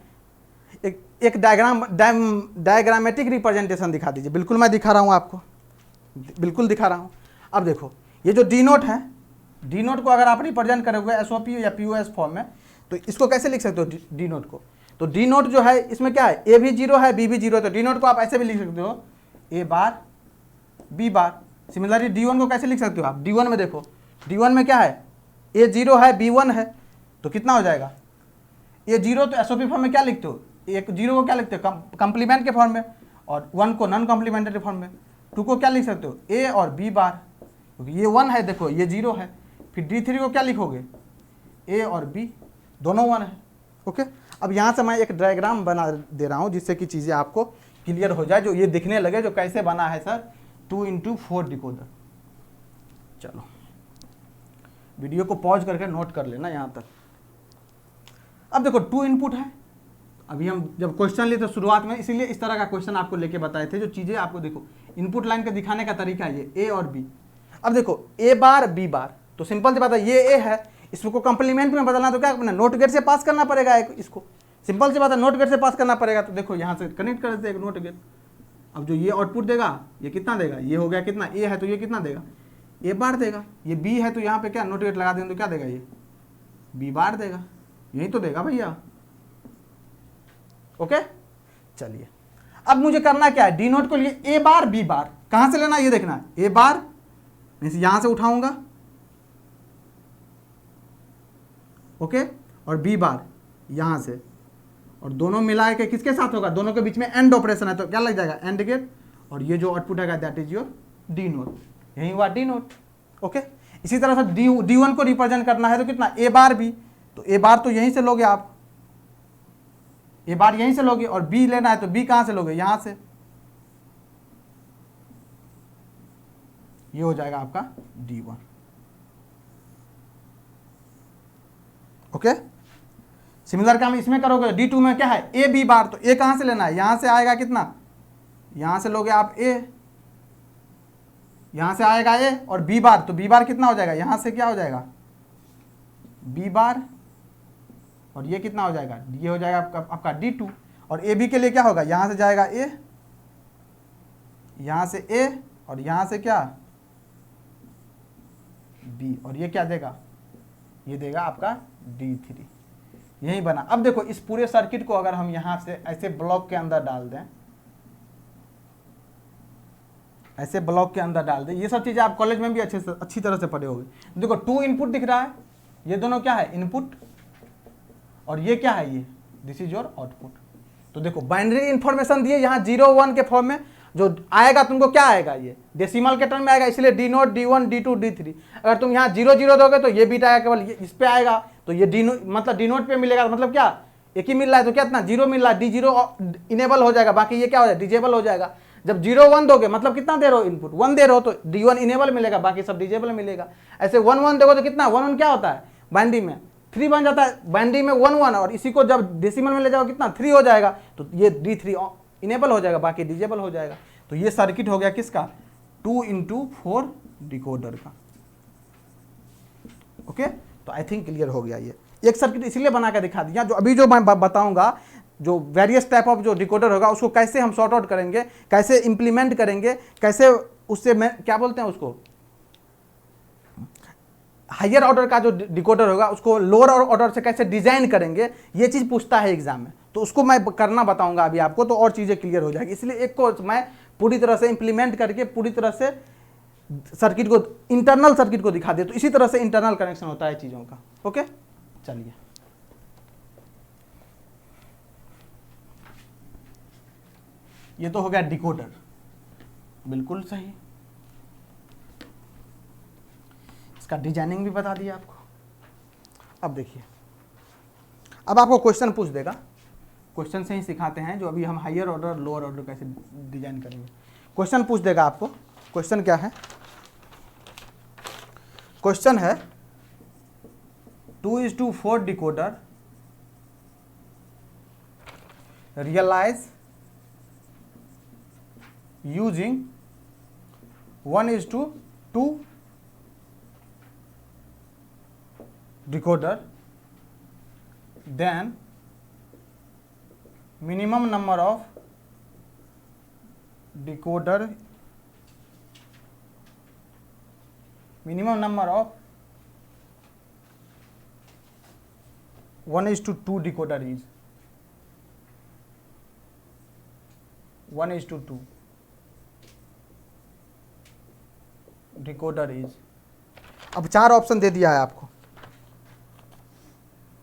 एक डायग्रामेटिक रिप्रेजेंटेशन दिखा दीजिए। बिल्कुल मैं दिखा रहा हूँ आपको, बिल्कुल दिखा रहा हूँ। अब देखो ये जो D0 है, D0 को अगर आप रिप्रेजेंट करोगे SOP या POS फॉर्म में, तो इसको कैसे लिख सकते हो D0 को, तो D0 जो है इसमें क्या है A भी 0 है B भी 0 है, तो D0 को आप ऐसे भी लिख सकते हो ए बार बी बार। सिमिलरली D1 को कैसे लिख सकते हो आप, D1 में देखो, D1 में क्या है, A0 है B1 है, तो कितना हो जाएगा A0, तो SOP फॉर्म में क्या लिखते हो, एक 0 को क्या लिखते हो कंप्लीमेंट के फॉर्म में, और 1 को नॉन कॉम्प्लीमेंट्री फॉर्म में। 2 को क्या लिख सकते हो A और B बार, क्योंकि ये 1 है, देखो ये 0 है। फिर D3 को क्या लिखोगे, A और B दोनों 1 है। ओके, अब यहाँ से मैं एक डायग्राम बना दे रहा हूँ जिससे कि चीज़ें आपको क्लियर हो जाए, जो ये दिखने लगे जो कैसे बना है सर 2x4 डिकोडर। चलो वीडियो को पॉज करके नोट कर लेना यहाँ तक। अब देखो 2 इनपुट है, अभी हम जब क्वेश्चन लिए तो शुरुआत में इसीलिए इस तरह का क्वेश्चन आपको लेके बताए थे, जो चीज़ें आपको देखो इनपुट लाइन का दिखाने का तरीका है ये A और B। अब देखो A बार B बार, तो सिंपल सी बात है ये A है, इसको कंप्लीमेंट में बदलना तो क्या करना, नोट गेट से पास करना पड़ेगा इसको, सिंपल सी बात है नोट गेट से पास करना पड़ेगा। तो देखो यहाँ से कनेक्ट कर देते हैं नोट गेट। अब जो ये आउटपुट देगा ये कितना देगा, ये हो गया कितना, A है तो ये कितना देगा A बार देगा, ये B है तो यहाँ पे क्या नोट गेट लगा देंगे तो क्या देगा ये B बार देगा, यही तो देगा भैया। ओके चलिए, अब मुझे करना क्या है, डी नोट को लिए A बार B बार कहाँ से लेना ये देखना है, A बार यहाँ से उठाऊंगा, ओके, और B बार यहाँ से, और दोनों मिला के किसके साथ होगा, दोनों के बीच में एंड ऑपरेशन है तो क्या लग जाएगा एंड गेट, और ये जो आउटपुट है that is your D naught, यही हुआ डी नोट। ओके, इसी तरह से D1 को रिप्रेजेंट करना है तो कितना A बार B, तो A बार तो यहीं से लोगे आप, A बार यहीं से लोगे, और B लेना है तो B कहाँ से लोगे, यहाँ से, ये हो जाएगा आपका D1। ओके, सिमिलर काम इसमें करोगे, D2 में क्या है A B बार, तो A कहाँ से लेना है, यहाँ से आएगा कितना, यहाँ से लोगे आप A, यहाँ से आएगा A, और B बार, तो B बार कितना हो जाएगा, यहाँ से क्या हो जाएगा B बार, और ये कितना हो जाएगा, ये हो जाएगा आपका D2, और AB के लिए क्या होगा, यहाँ से जाएगा A, यहाँ से A, और यहाँ से क्या B, और ये क्या देगा, ये देगा आपका D3, यही बना। अब देखो इस पूरे सर्किट को अगर हम यहाँ से ऐसे ब्लॉक के अंदर डाल दें, ऐसे ब्लॉक के अंदर डाल दें, ये सब चीज़ें आप कॉलेज में भी अच्छी तरह से पढ़े होंगे। देखो 2 इनपुट दिख रहा है, ये दोनों क्या है इनपुट, और ये क्या है ये दिस इज योर आउटपुट। तो देखो बाइनरी इंफॉर्मेशन दिए यहाँ 0 1 के फॉर्म में, जो आएगा तुमको क्या आएगा, ये डेसिमल के टर्म में आएगा, इसलिए D note D1 D2 D3। अगर तुम यहाँ 0 0 दोगे तो ये बीट आएगा, केवल इस पे आएगा, तो ये D मतलब D नोट पे मिलेगा, मतलब क्या एक ही मिल रहा है तो क्या इतना 0 मिल रहा है, D0 इनेबल हो जाएगा, बाकी ये क्या हो जाएगा डिजेबल हो जाएगा। जब 0 1 दोगे मतलब कितना दे रहे हो इनपुट 1 दे रहे हो, तो D1 इनेबल मिलेगा, बाकी सब डिजेबल मिलेगा। ऐसे 1 1 दोगे तो कितना 1 1 क्या होता है बाइनरी में 3 बन जाता है, बाइनरी में 1 1, और इसी को जब डेसिमल में ले जाओ कितना 3 हो जाएगा, तो ये D3 इनेबल हो जाएगा, बाकी डिजेबल हो जाएगा। तो ये सर्किट हो गया किसका 2x4 डिकोडर का। ओके, तो आई थिंक क्लियर हो गया। ये एक सर्किट इसलिए बना के दिखा दिया, जो अभी जो मैं बताऊंगा, जो वेरियस टाइप ऑफ जो डिकोडर होगा उसको कैसे हम सॉर्ट आउट करेंगे, कैसे इंप्लीमेंट करेंगे, कैसे उससे मैं क्या बोलते हैं उसको हायर ऑर्डर का जो डिकोडर होगा उसको लोअर ऑर्डर से कैसे डिजाइन करेंगे, ये चीज़ पूछता है एग्जाम में, तो उसको मैं करना बताऊंगा अभी आपको, तो और चीज़ें क्लियर हो जाएगी। इसलिए एक को मैं पूरी तरह से इंप्लीमेंट करके पूरी तरह से सर्किट को, इंटरनल सर्किट को दिखा दे, तो इसी तरह से इंटरनल कनेक्शन होता है चीज़ों का। ओके चलिए, ये तो हो गया डिकोडर, बिल्कुल सही। इसका डिजाइनिंग भी बता दिया आपको। अब देखिए, अब आपको क्वेश्चन पूछ देगा, क्वेश्चन से ही सिखाते हैं, जो अभी हम हायर ऑर्डर लोअर ऑर्डर कैसे डिजाइन करेंगे। क्वेश्चन पूछ देगा आपको, क्वेश्चन क्या है, क्वेश्चन है 2:4 decoder realise using 1:2 decoder, then minimum number of decoder, minimum number of 1:2 decoder is 1:2, decoder is. अब 4 ऑप्शन दे दिया है आपको।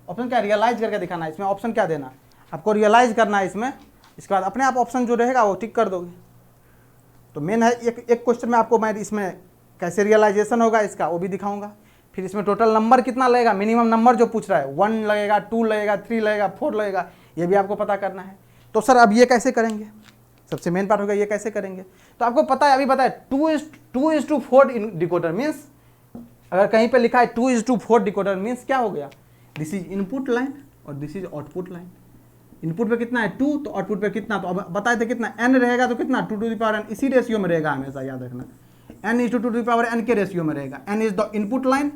ऑप्शन क्या, रियलाइज करके दिखाना है। इसमें ऑप्शन क्या देना, आपको रियलाइज करना है इसमें। इसके बाद अपने आप ऑप्शन जो रहेगा वो टिक कर दोगे। तो मेन है एक क्वेश्चन में आपको मैं इसमें कैसे रियलाइजेशन होगा इसका वो भी दिखाऊंगा। फिर इसमें टोटल नंबर कितना लगेगा, मिनिमम नंबर जो पूछ रहा है 1 लगेगा, 2 लगेगा, 3 लगेगा, 4 लगेगा, ये भी आपको पता करना है। तो सर अब ये कैसे करेंगे, सबसे मेन पार्ट होगा ये कैसे करेंगे। तो आपको पता है, अभी पता है 2:4 डिकोडर मीन्स, अगर कहीं पे लिखा है 2:4 डिकोडर मीन्स क्या हो गया, दिस इज इनपुट लाइन और this is output line. Input पे कितना है 2, तो आउटपुट पे कितना, तो अब बताए थे कितना n रहेगा, तो कितना 2 टू द पावर n, इसी रेशियो में रहेगा, हमेशा याद रखना n is 2 to the power n के रेशियो में रहेगा। n is the input line,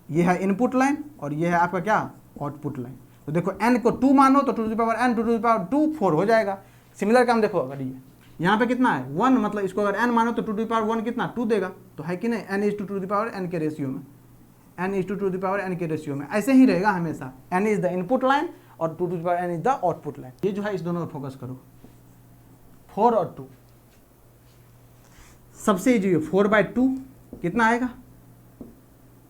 ये है इनपुट लाइन और ये है आपका क्या, आउटपुट लाइन। तो देखो n को 2 मानो तो 2 to the power n, 2 to the power 2 4 हो जाएगा। सिमिलर काम देखो, अगर ये यहाँ पे कितना है 1, मतलब इसको अगर n मानो तो 2 टू द पावर 1 कितना 2 देगा, तो है कि नहीं, n is 2 to the power n के रेशियो में, n is 2 to the power n के रेशियो में, ऐसे ही रहेगा हमेशा। n is the input line और 2 to the power n is the output line. ये जो है इस दोनों पर फोकस करो, 4 और 2 सबसे इजी है। 4/2 कितना आएगा,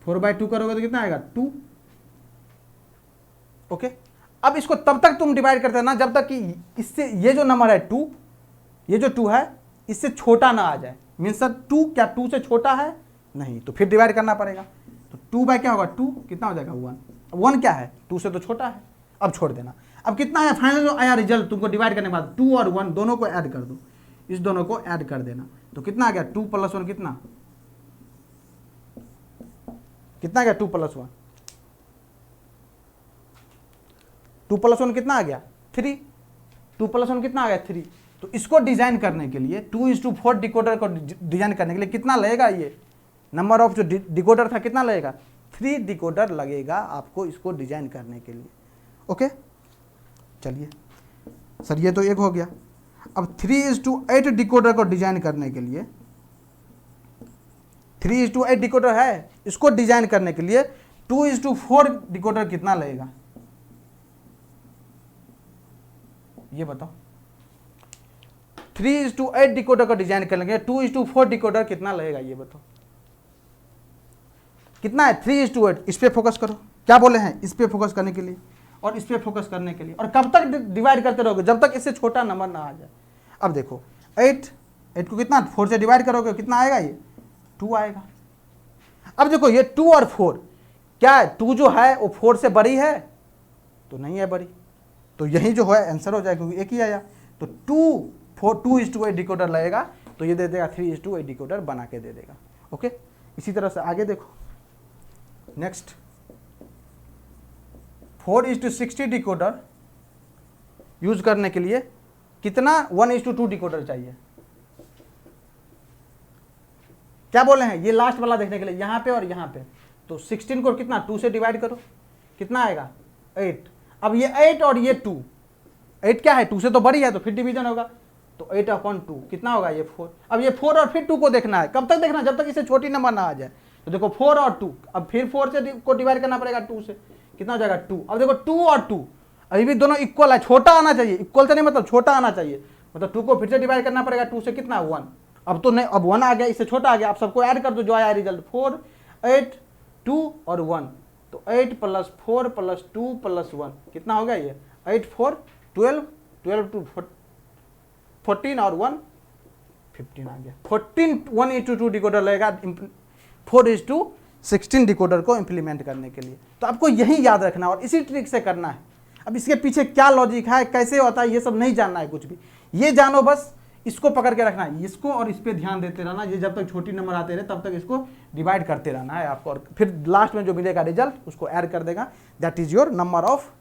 4/2 करोगे तो कितना आएगा 2। ओके, अब इसको तब तक तुम डिवाइड करते रहना जब तक कि इससे ये जो नंबर है 2, ये जो 2 है इससे छोटा ना आ जाए। मीन्स सर 2 क्या 2 से छोटा है, नहीं, तो फिर डिवाइड करना पड़ेगा। तो 2 बाय क्या होगा 2, कितना हो जाएगा 1। 1 क्या है 2 से तो छोटा है, अब छोड़ देना। अब कितना है फाइनल जो आया रिजल्ट, तुमको डिवाइड करने के बाद 2 और 1 दोनों को ऐड कर दो, इस दोनों को ऐड कर देना। तो कितना आ गया 2 + 1 कितना, कितना आ गया 2 + 1, 2 + 1 कितना आ गया 3, 2 + 1 कितना आ गया 3। तो इसको डिजाइन करने के लिए 2:4 डिकोडर को डिजाइन करने के लिए कितना लगेगा, ये नंबर ऑफ जो डिकोडर था कितना लगेगा, 3 डिकोडर लगेगा आपको इसको डिजाइन करने के लिए। ओके, चलिए सर ये तो एक हो गया। अब 3:8 डिकोडर को डिजाइन करने के लिए, 3:8 डिकोडर है, इसको डिजाइन करने के लिए 2:4 डिकोडर कितना लगेगा, ये बताओ। 3:8 डिकोडर को डिजाइन करने के लिए 2:4 डिकोडर कितना लगेगा, ये बताओ कितना है 3:8। इस पे फोकस करो, क्या बोले हैं, इस पे फोकस करने के लिए और इस पे फोकस करने के लिए। और कब तक डिवाइड करते रहोगे, जब तक इससे छोटा नंबर ना आ जाए। अब देखो 8 को कितना 4 से डिवाइड करोगे कितना आएगा, ये 2 आएगा। अब देखो ये 2 और 4 क्या है, 2 जो है वो 4 से बड़ी है, तो नहीं है बड़ी, तो यही जो है आंसर हो जाएगा क्योंकि एक ही आया। तो 2:8 डिकोडर लगेगा, तो ये दे देगा 3:8 डिकोडर बना के दे देगा। ओके, इसी तरह से आगे देखो नेक्स्ट 4:60 डिकोडर यूज करने के लिए कितना 1:2 डिकोडर चाहिए, क्या बोले हैं, ये लास्ट वाला देखने के लिए यहाँ पे और यहाँ पे। तो 16 को कितना 2 से डिवाइड करो, कितना आएगा 8। अब ये 8 और ये 2, 8 क्या है 2 से तो बड़ी है, तो फिर डिवीजन होगा, तो 8/2 कितना होगा ये 4। अब ये 4 और फिर 2 को देखना है, कब तक देखना, जब तक इसे छोटी नंबर ना आ जाए। तो देखो 4 और 2, अब फिर 4 से को डिवाइड करना पड़ेगा 2 से, कितना हो जाएगा 2। अब देखो 2 और 2 अभी भी दोनों इक्वल है, छोटा आना चाहिए, इक्वल से नहीं मतलब छोटा आना चाहिए, मतलब 2 को फिर से डिवाइड करना पड़ेगा 2 से, कितना 1। अब तो नहीं, अब 1 आ गया, इससे छोटा आ गया, आप सबको ऐड कर दो जो आया रिजल्ट 4, 8, 2 और 1। तो 8 + 4 + 2 + 1 कितना हो गया ये 8 4 12, 12 2 14 और 1 15 आ गया। 14 1:2 डिकोडर लगेगा 4:16 डिकोडर को इंप्लीमेंट करने के लिए। तो आपको यही याद रखना और इसी ट्रिक से करना है। अब इसके पीछे क्या लॉजिक है, कैसे होता है, ये सब नहीं जानना है कुछ भी, ये जानो बस, इसको पकड़ के रखना है, इसको और इस पे ध्यान देते रहना। ये जब तक छोटी नंबर आते रहे तब तक इसको डिवाइड करते रहना है आपको, और फिर लास्ट में जो मिलेगा रिजल्ट उसको ऐड कर देगा, that is your number of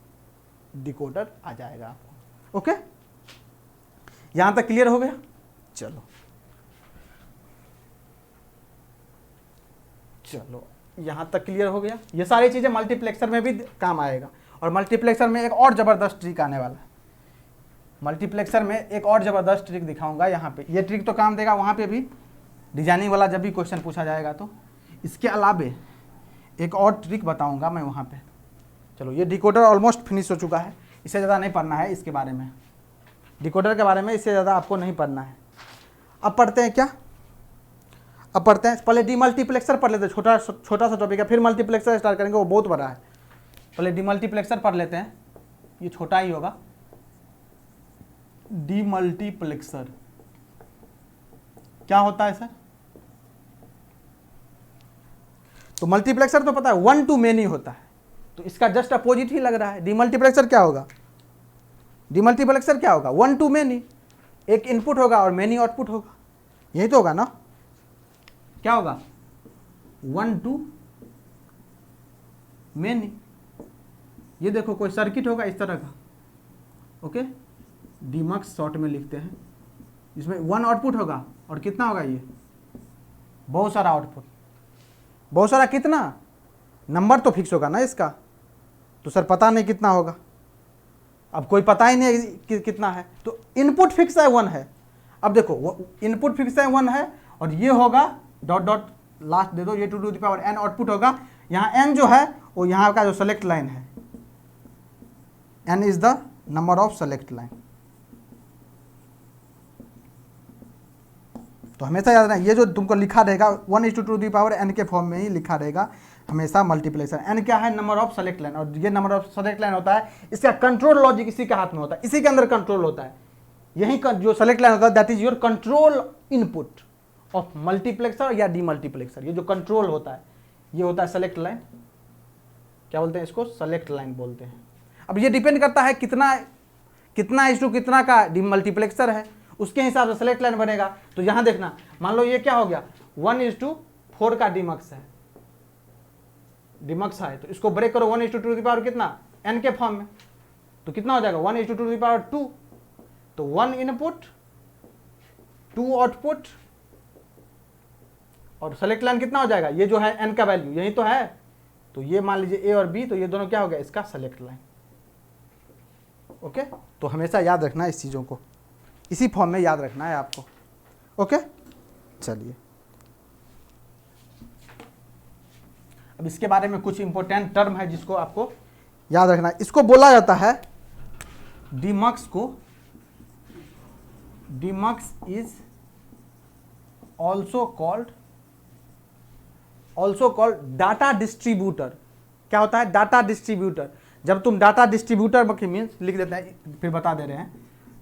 decoder आ जाएगा आपको। ओके, यहां तक क्लियर हो गया। चलो यहां तक क्लियर हो गया। ये सारी चीजें मल्टीप्लेक्सर में भी काम आएगा, और मल्टीप्लेक्सर में एक और जबरदस्त ट्रिक आने वाला है। मल्टीप्लेक्सर में एक और जबरदस्त ट्रिक दिखाऊंगा यहाँ पे, ये ट्रिक तो काम देगा वहाँ पे भी, डिजाइनिंग वाला जब भी क्वेश्चन पूछा जाएगा तो। इसके अलावे एक और ट्रिक बताऊंगा मैं वहाँ पे। चलो ये डिकोडर ऑलमोस्ट फिनिश हो चुका है, इससे ज़्यादा नहीं पढ़ना है इसके बारे में, डिकोडर के बारे में इससे ज़्यादा आपको नहीं पढ़ना है। अब पढ़ते हैं क्या, अब पढ़ते हैं, पहले डीमल्टीप्लेक्सर पढ़ लेते हैं, छोटा छोटा सा टॉपिक है, फिर मल्टीप्लेक्सर स्टार्ट करेंगे, वो बहुत बड़ा है। पहले डीमल्टीप्लेक्सर पढ़ लेते हैं, ये छोटा ही होगा। डीमल्टीप्लेक्सर क्या होता है सर? तो मल्टीप्लेक्सर तो पता है 1 to many होता है, तो इसका जस्ट अपोजिट ही लग रहा है। डीमल्टीप्लेक्सर क्या होगा? डीमल्टीप्लेक्सर क्या होगा? 1 to many, एक इनपुट होगा और मेनी आउटपुट होगा, यही तो होगा ना? क्या होगा? 1 to many। ये देखो कोई सर्किट होगा इस तरह का, ओके, डीमक्स शॉर्ट में लिखते हैं, इसमें 1 आउटपुट होगा और कितना होगा? ये बहुत सारा आउटपुट। बहुत सारा कितना? नंबर तो फिक्स होगा ना इसका, तो सर पता नहीं कितना होगा, अब कोई पता ही नहीं कि कितना है, तो इनपुट फिक्स है 1 है। अब देखो इनपुट फिक्स है 1 है और ये होगा डॉट डॉट लास्ट दे दो, ये 2 to the power n output होगा। यहाँ n जो है वो यहाँ का जो सेलेक्ट लाइन है, n is the number of select line. तो हमेशा याद रखना, ये जो तुमको लिखा रहेगा 1:2 to the power n के फॉर्म में ही लिखा रहेगा हमेशा मल्टीप्लेक्सर। n क्या है? नंबर ऑफ सेलेक्ट लाइन, और ये नंबर ऑफ सेलेक्ट लाइन होता है, इसका कंट्रोल लॉजिक इसी के हाथ में होता है, इसी के अंदर कंट्रोल होता है। यही जो सेलेक्ट लाइन होता है that is your control input of multiplexer या डीमल्टीप्लेक्सर। ये जो कंट्रोल होता है ये होता है सेलेक्ट लाइन। क्या बोलते हैं इसको? सेलेक्ट लाइन बोलते हैं। अब ये डिपेंड करता है कितना इस टू कितना का डीमल्टीप्लेक्सर है, उसके हिसाब से सेलेक्ट लाइन बनेगा। तो यहां देखना, मान लो ये क्या हो गया? 1:4 का डीमक्स है, डीमक्स है, तो इसको ब्रेक करो 1:2 to the power कितना? n के फॉर्म में, तो कितना हो जाएगा? 1:2 to the power 2। तो 1 इनपुट 2 आउटपुट और सेलेक्ट लाइन कितना हो जाएगा? ये जो है n का वैल्यू यही तो है, तो ये मान लीजिए a और b, तो ये दोनों क्या हो गया? इसका सेलेक्ट लाइन। ओके, तो हमेशा याद रखना है इस चीज़ों को, इसी फॉर्म में याद रखना है आपको। ओके, चलिए अब इसके बारे में कुछ इंपॉर्टेंट टर्म है जिसको आपको याद रखना है। इसको बोला जाता है डीमक्स को, demux is also called data distributor. क्या होता है? Data distributor. जब तुम डाटा डिस्ट्रीब्यूटर मीन्स लिख देते हैं, फिर बता दे रहे हैं,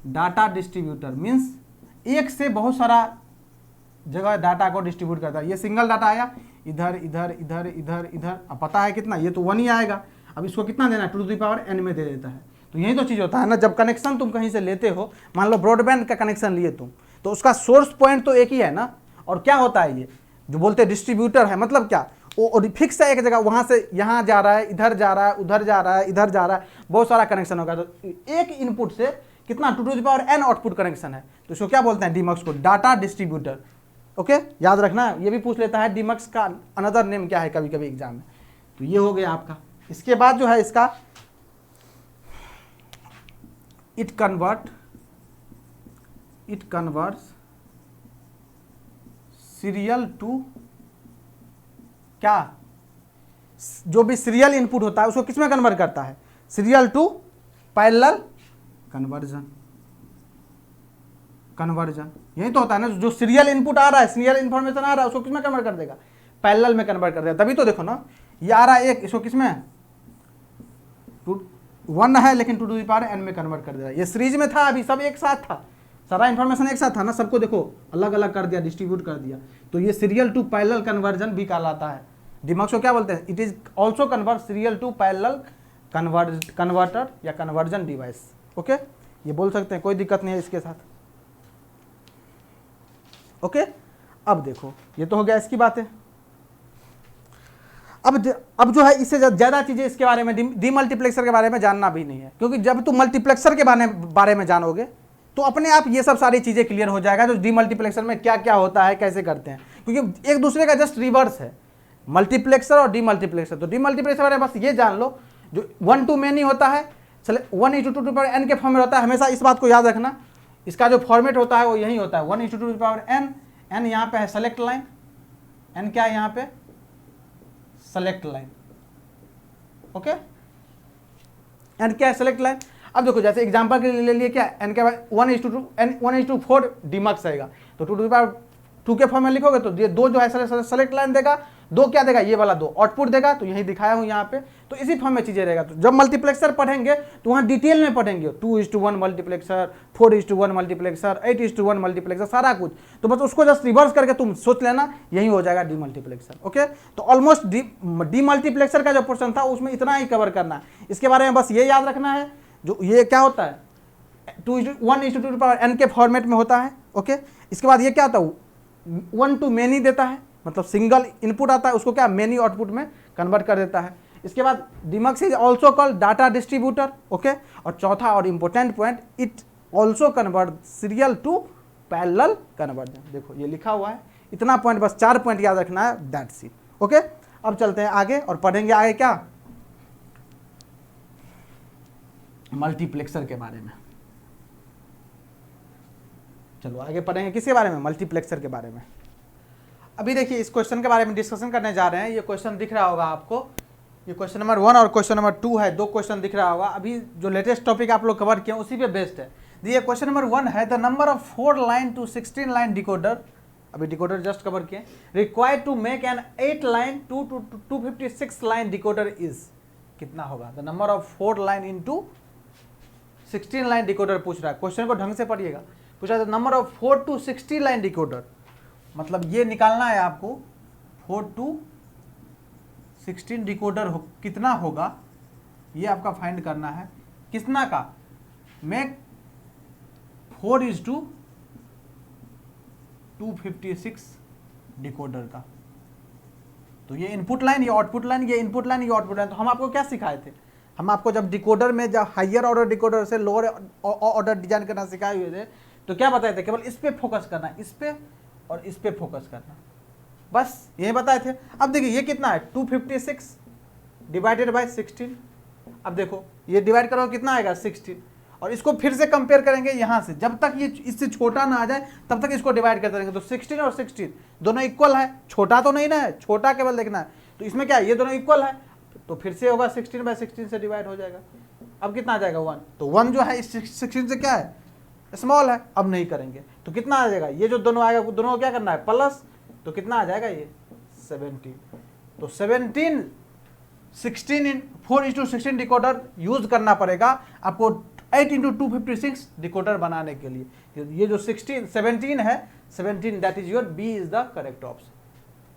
डाटा डिस्ट्रीब्यूटर मीन्स एक से बहुत सारा जगह डाटा को डिस्ट्रीब्यूट करता है। ये सिंगल डाटा आया, इधर इधर इधर इधर इधर, अब पता है कितना? ये तो 1 ही आएगा। अब इसको कितना देना है? 2 to the power n में दे देता है। तो यही तो चीज़ होता है ना, जब कनेक्शन तुम कहीं से लेते हो, मान लो ब्रॉडबैंड का कनेक्शन लिए तुम, तो उसका सोर्स पॉइंट तो एक ही है ना, और क्या होता है ये जो बोलते हैं डिस्ट्रीब्यूटर है, मतलब क्या? वो फिक्स है एक जगह, वहाँ से यहाँ जा रहा है, इधर जा रहा है, उधर जा रहा है, इधर जा रहा है, बहुत सारा कनेक्शन होगा। तो एक इनपुट से कितना? 2 to the power n output connection है, तो इसको क्या बोलते हैं? डीमक्स को, डाटा डिस्ट्रीब्यूटर। ओके, याद रखना, ये भी पूछ लेता है डीमक्स का अनदर नेम क्या है कभी कभी एग्जाम में। तो ये हो गया आपका। इसके बाद जो है इसका इट कन्वर्ट्स सीरियल टू क्या? जो भी सीरियल इनपुट होता है उसको किस में कन्वर्ट करता है? Serial to parallel conversion. यही तो होता है ना, जो सीरियल इनपुट आ रहा है, सीरियल इन्फॉर्मेशन आ रहा है, उसको किस में कन्वर्ट कर देगा? पैरेलल में कन्वर्ट कर देगा। तभी तो देखो ना, ये आ रहा है एक, इसको किस में? 1 है लेकिन 2 to the power n में कन्वर्ट कर देगा। ये सीरीज में था, अभी सब एक साथ था, सारा इन्फॉर्मेशन एक साथ था ना, सबको देखो अलग अलग कर दिया, डिस्ट्रीब्यूट कर दिया। तो ये सीरियल टू पैरेलल कन्वर्जन भी कहलाता है। डीमक्स को क्या बोलते हैं? It is also convert serial to parallel converter या कन्वर्जन डिवाइस। ओके, ये बोल सकते हैं, कोई दिक्कत नहीं है इसके साथ। ओके, अब देखो ये तो हो गया इसकी बातें। अब जो है इससे ज़्यादा चीज़ें इसके बारे में, डीमल्टीप्लेक्सर के बारे में जानना भी नहीं है, क्योंकि जब तुम मल्टीप्लेक्सर के बारे में जानोगे तो अपने आप ये सब सारी चीज़ें क्लियर हो जाएगा, जो डीमल्टीप्लेक्सर में क्या क्या होता है, कैसे करते हैं, क्योंकि एक दूसरे का जस्ट रिवर्स है मल्टीप्लेक्सर और डीमल्टीप्लेक्सर। तो डीमल्टीप्लेक्सर बारे में बस ये जान लो, जो 1 to many होता है, चले 1:2 to the power n के फॉर्म में होता है। हमेशा इस बात को याद रखना, इसका जो फॉर्मेट होता है वो यही होता है, 1:2 to the power n। n यहाँ पे है सेलेक्ट लाइन, n क्या है यहाँ पे? Select line. ओके, n क्या है? Select line. अब देखो जैसे एग्जांपल के लिए ले लिए क्या, n के बाद 1:4 डीमक्स आएगा, तो 2 to the power टू के फॉर्म में लिखोगे तो ये दो जो है सेलेक्ट लाइन देगा, दो क्या देगा, ये वाला दो आउटपुट देगा, तो यही दिखाया हूँ यहाँ पे। तो इसी फॉर्म में चीजें रहेगा। तो जब मल्टीप्लेक्सर पढ़ेंगे तो वहाँ डिटेल में पढ़ेंगे, 2:1 मल्टीप्लेक्सर, 4:1 मल्टीप्लेक्सर, 8:1 मल्टीप्लेक्सर, सारा कुछ। तो बस उसको जस्ट रिवर्स करके तुम सोच लेना, यही हो जाएगा डीमल्टीप्लेक्सर। ओके, तो ऑलमोस्ट डीमल्टीप्लेक्सर का जो पोर्शन था उसमें इतना ही कवर करना है। इसके बारे में बस ये याद रखना है, जो ये क्या होता है 1:2 के फॉर्मेट में होता है। ओके, इसके बाद ये क्या होता है 1 to many देता है, मतलब सिंगल इनपुट आता है उसको क्या मेनी आउटपुट में कन्वर्ट कर देता है। इसके बाद demux is also called data distributor. Okay, और चौथा और important point, it also convert serial to parallel conversion. देखो ये लिखा हुआ है, इतना पॉइंट, बस 4 पॉइंट याद रखना है, दैट्स इट। ओके, अब चलते हैं आगे और पढ़ेंगे आगे क्या, मल्टीप्लेक्सर के बारे में। चलो आगे पढ़ेंगे किसके बारे में, मल्टीप्लेक्सर के बारे में। अभी देखिए इस क्वेश्चन के बारे में डिस्कशन करने जा रहे हैं। ये क्वेश्चन दिख रहा होगा आपको, ये क्वेश्चन नंबर 1 और क्वेश्चन नंबर 2 है, दो क्वेश्चन दिख रहा होगा। अभी जो लेटेस्ट टॉपिक आप लोग कवर किए उसी पे बेस्ड है। ये क्वेश्चन नंबर 1 है, the number of 4 line to 16 line decoder, अभी डिकोडर जस्ट कवर किए, required to make an 8 line 256 line decoder is, कितना होगा। The number of 4 line into 16 line decoder पूछ रहा है। क्वेश्चन को ढंग से पढ़िएगा, पूछा है number of 4 to 60 line decoder, मतलब ये निकालना है आपको 4 to 16 डिकोडर कितना होगा, ये आपका फाइंड करना है। कितना का, मेक 4:256 डिकोडर का। तो ये इनपुट लाइन, ये आउटपुट लाइन, ये इनपुट लाइन, ये आउटपुट लाइन। तो हम आपको क्या सिखाए थे, हम आपको जब डिकोडर में, जब हायर ऑर्डर डिकोडर से लोअर ऑर्डर डिजाइन करना सिखाए हुए थे, तो क्या बताए थे, केवल इस पे फोकस करना, इस पे और इस पे फोकस करना, बस यही बताए थे। अब देखिए ये कितना है 256 डिवाइडेड बाय 16। अब देखो ये डिवाइड करो कितना आएगा 16, और इसको फिर से कंपेयर करेंगे यहाँ से, जब तक ये इससे छोटा ना आ जाए तब तक इसको डिवाइड करते रहेंगे। तो 16 और 16 दोनों इक्वल है, छोटा तो नहीं ना है, छोटा केवल देखना है। तो इसमें क्या है, ये दोनों इक्वल है, तो फिर से होगा 16/16 से डिवाइड हो जाएगा। अब कितना आ जाएगा 1, तो 1 जो है इस 16 से क्या है, स्मॉल है, अब नहीं करेंगे। तो कितना आ जाएगा, ये जो दोनों आएगा दोनों को क्या करना है प्लस, तो कितना आ जाएगा ये 17। तो 17 16 4:16 डिकोडर यूज करना पड़ेगा आपको 8:256 डिकोडर बनाने के लिए। ये जो 17 है 17, that is your B is the correct option.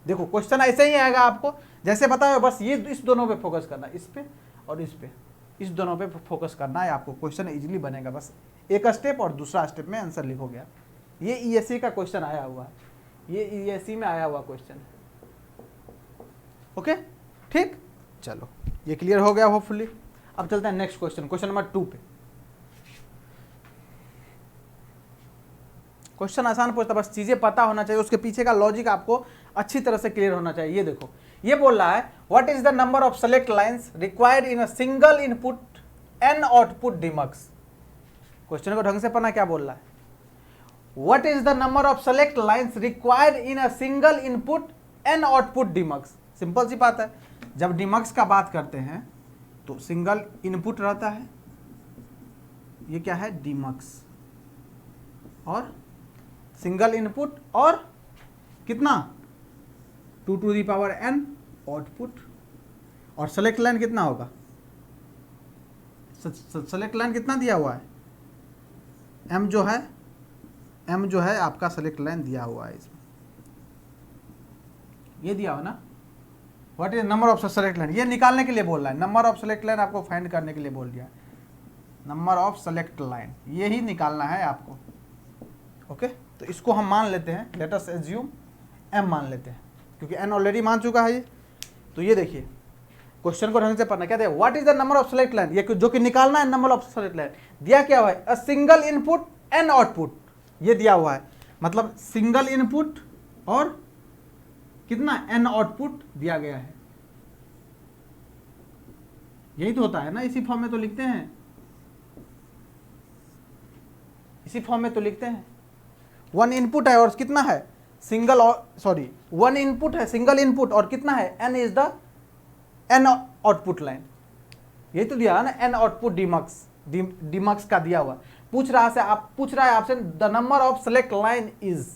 देखो क्वेश्चन ऐसे ही आएगा आपको जैसे बताओ, बस ये इस दोनों पे फोकस करना, इस पे और इस पे, इस दोनों पे फोकस करना है आपको, क्वेश्चन इजीली बनेगा। बस एक स्टेप और दूसरा स्टेप में आंसर लिखोगे आप। ये ईएससी का क्वेश्चन आया हुआ है, ये ईएससी में आया हुआ क्वेश्चन है। ओके ठीक, चलो ये क्लियर हो गया होपफुली। अब चलते हैं नेक्स्ट क्वेश्चन, क्वेश्चन नंबर 2 पे। क्वेश्चन आसान पूछता, बस चीजें पता होना चाहिए, उसके पीछे का लॉजिक आपको अच्छी तरह से क्लियर होना चाहिए। ये देखो ये बोल रहा है what is the number of select lines required in a single input N output demux. Question को ढंग से पढ़ना, क्या बोल रहा है, what is the number of select lines required in a single input N output demux. Simple सी बात है, जब डिमक्स का बात करते हैं तो सिंगल इनपुट रहता है, ये क्या है डिमक्स, और सिंगल इनपुट और कितना 2 to the power n output, और सेलेक्ट लाइन कितना होगा, सेलेक्ट लाइन कितना दिया हुआ है m जो है आपका सेलेक्ट लाइन दिया हुआ है इसमें, ये दिया हुआ ना। What is number of select line, ये निकालने के लिए बोल रहा है, नंबर ऑफ सेलेक्ट लाइन आपको फाइंड करने के लिए बोल दिया, नंबर ऑफ सेलेक्ट लाइन ये ही निकालना है आपको। ओके तो इसको हम मान लेते हैं, लेट अस एज्यूम m मान लेते हैं, क्योंकि n ऑलरेडी मान चुका है ये। तो ये देखिए क्वेश्चन को ढंग से पढ़ना, क्या दिया what is the number of select line, ये जो कि निकालना है नंबर ऑफ सेलेक्ट लाइन, दिया क्या हुआ है अ सिंगल इनपुट एन आउटपुट, ये दिया हुआ है, मतलब सिंगल इनपुट और कितना एन आउटपुट दिया गया है। यही तो होता है ना, इसी फॉर्म में तो लिखते हैं, इसी फॉर्म में तो लिखते हैं। 1 इनपुट है और कितना है सिंगल, सॉरी 1 इनपुट है सिंगल इनपुट और कितना है n is the n output line, यही तो दिया है ना n आउटपुट डिमक्स का दिया हुआ। पूछ रहा है आपसे the number of select line is,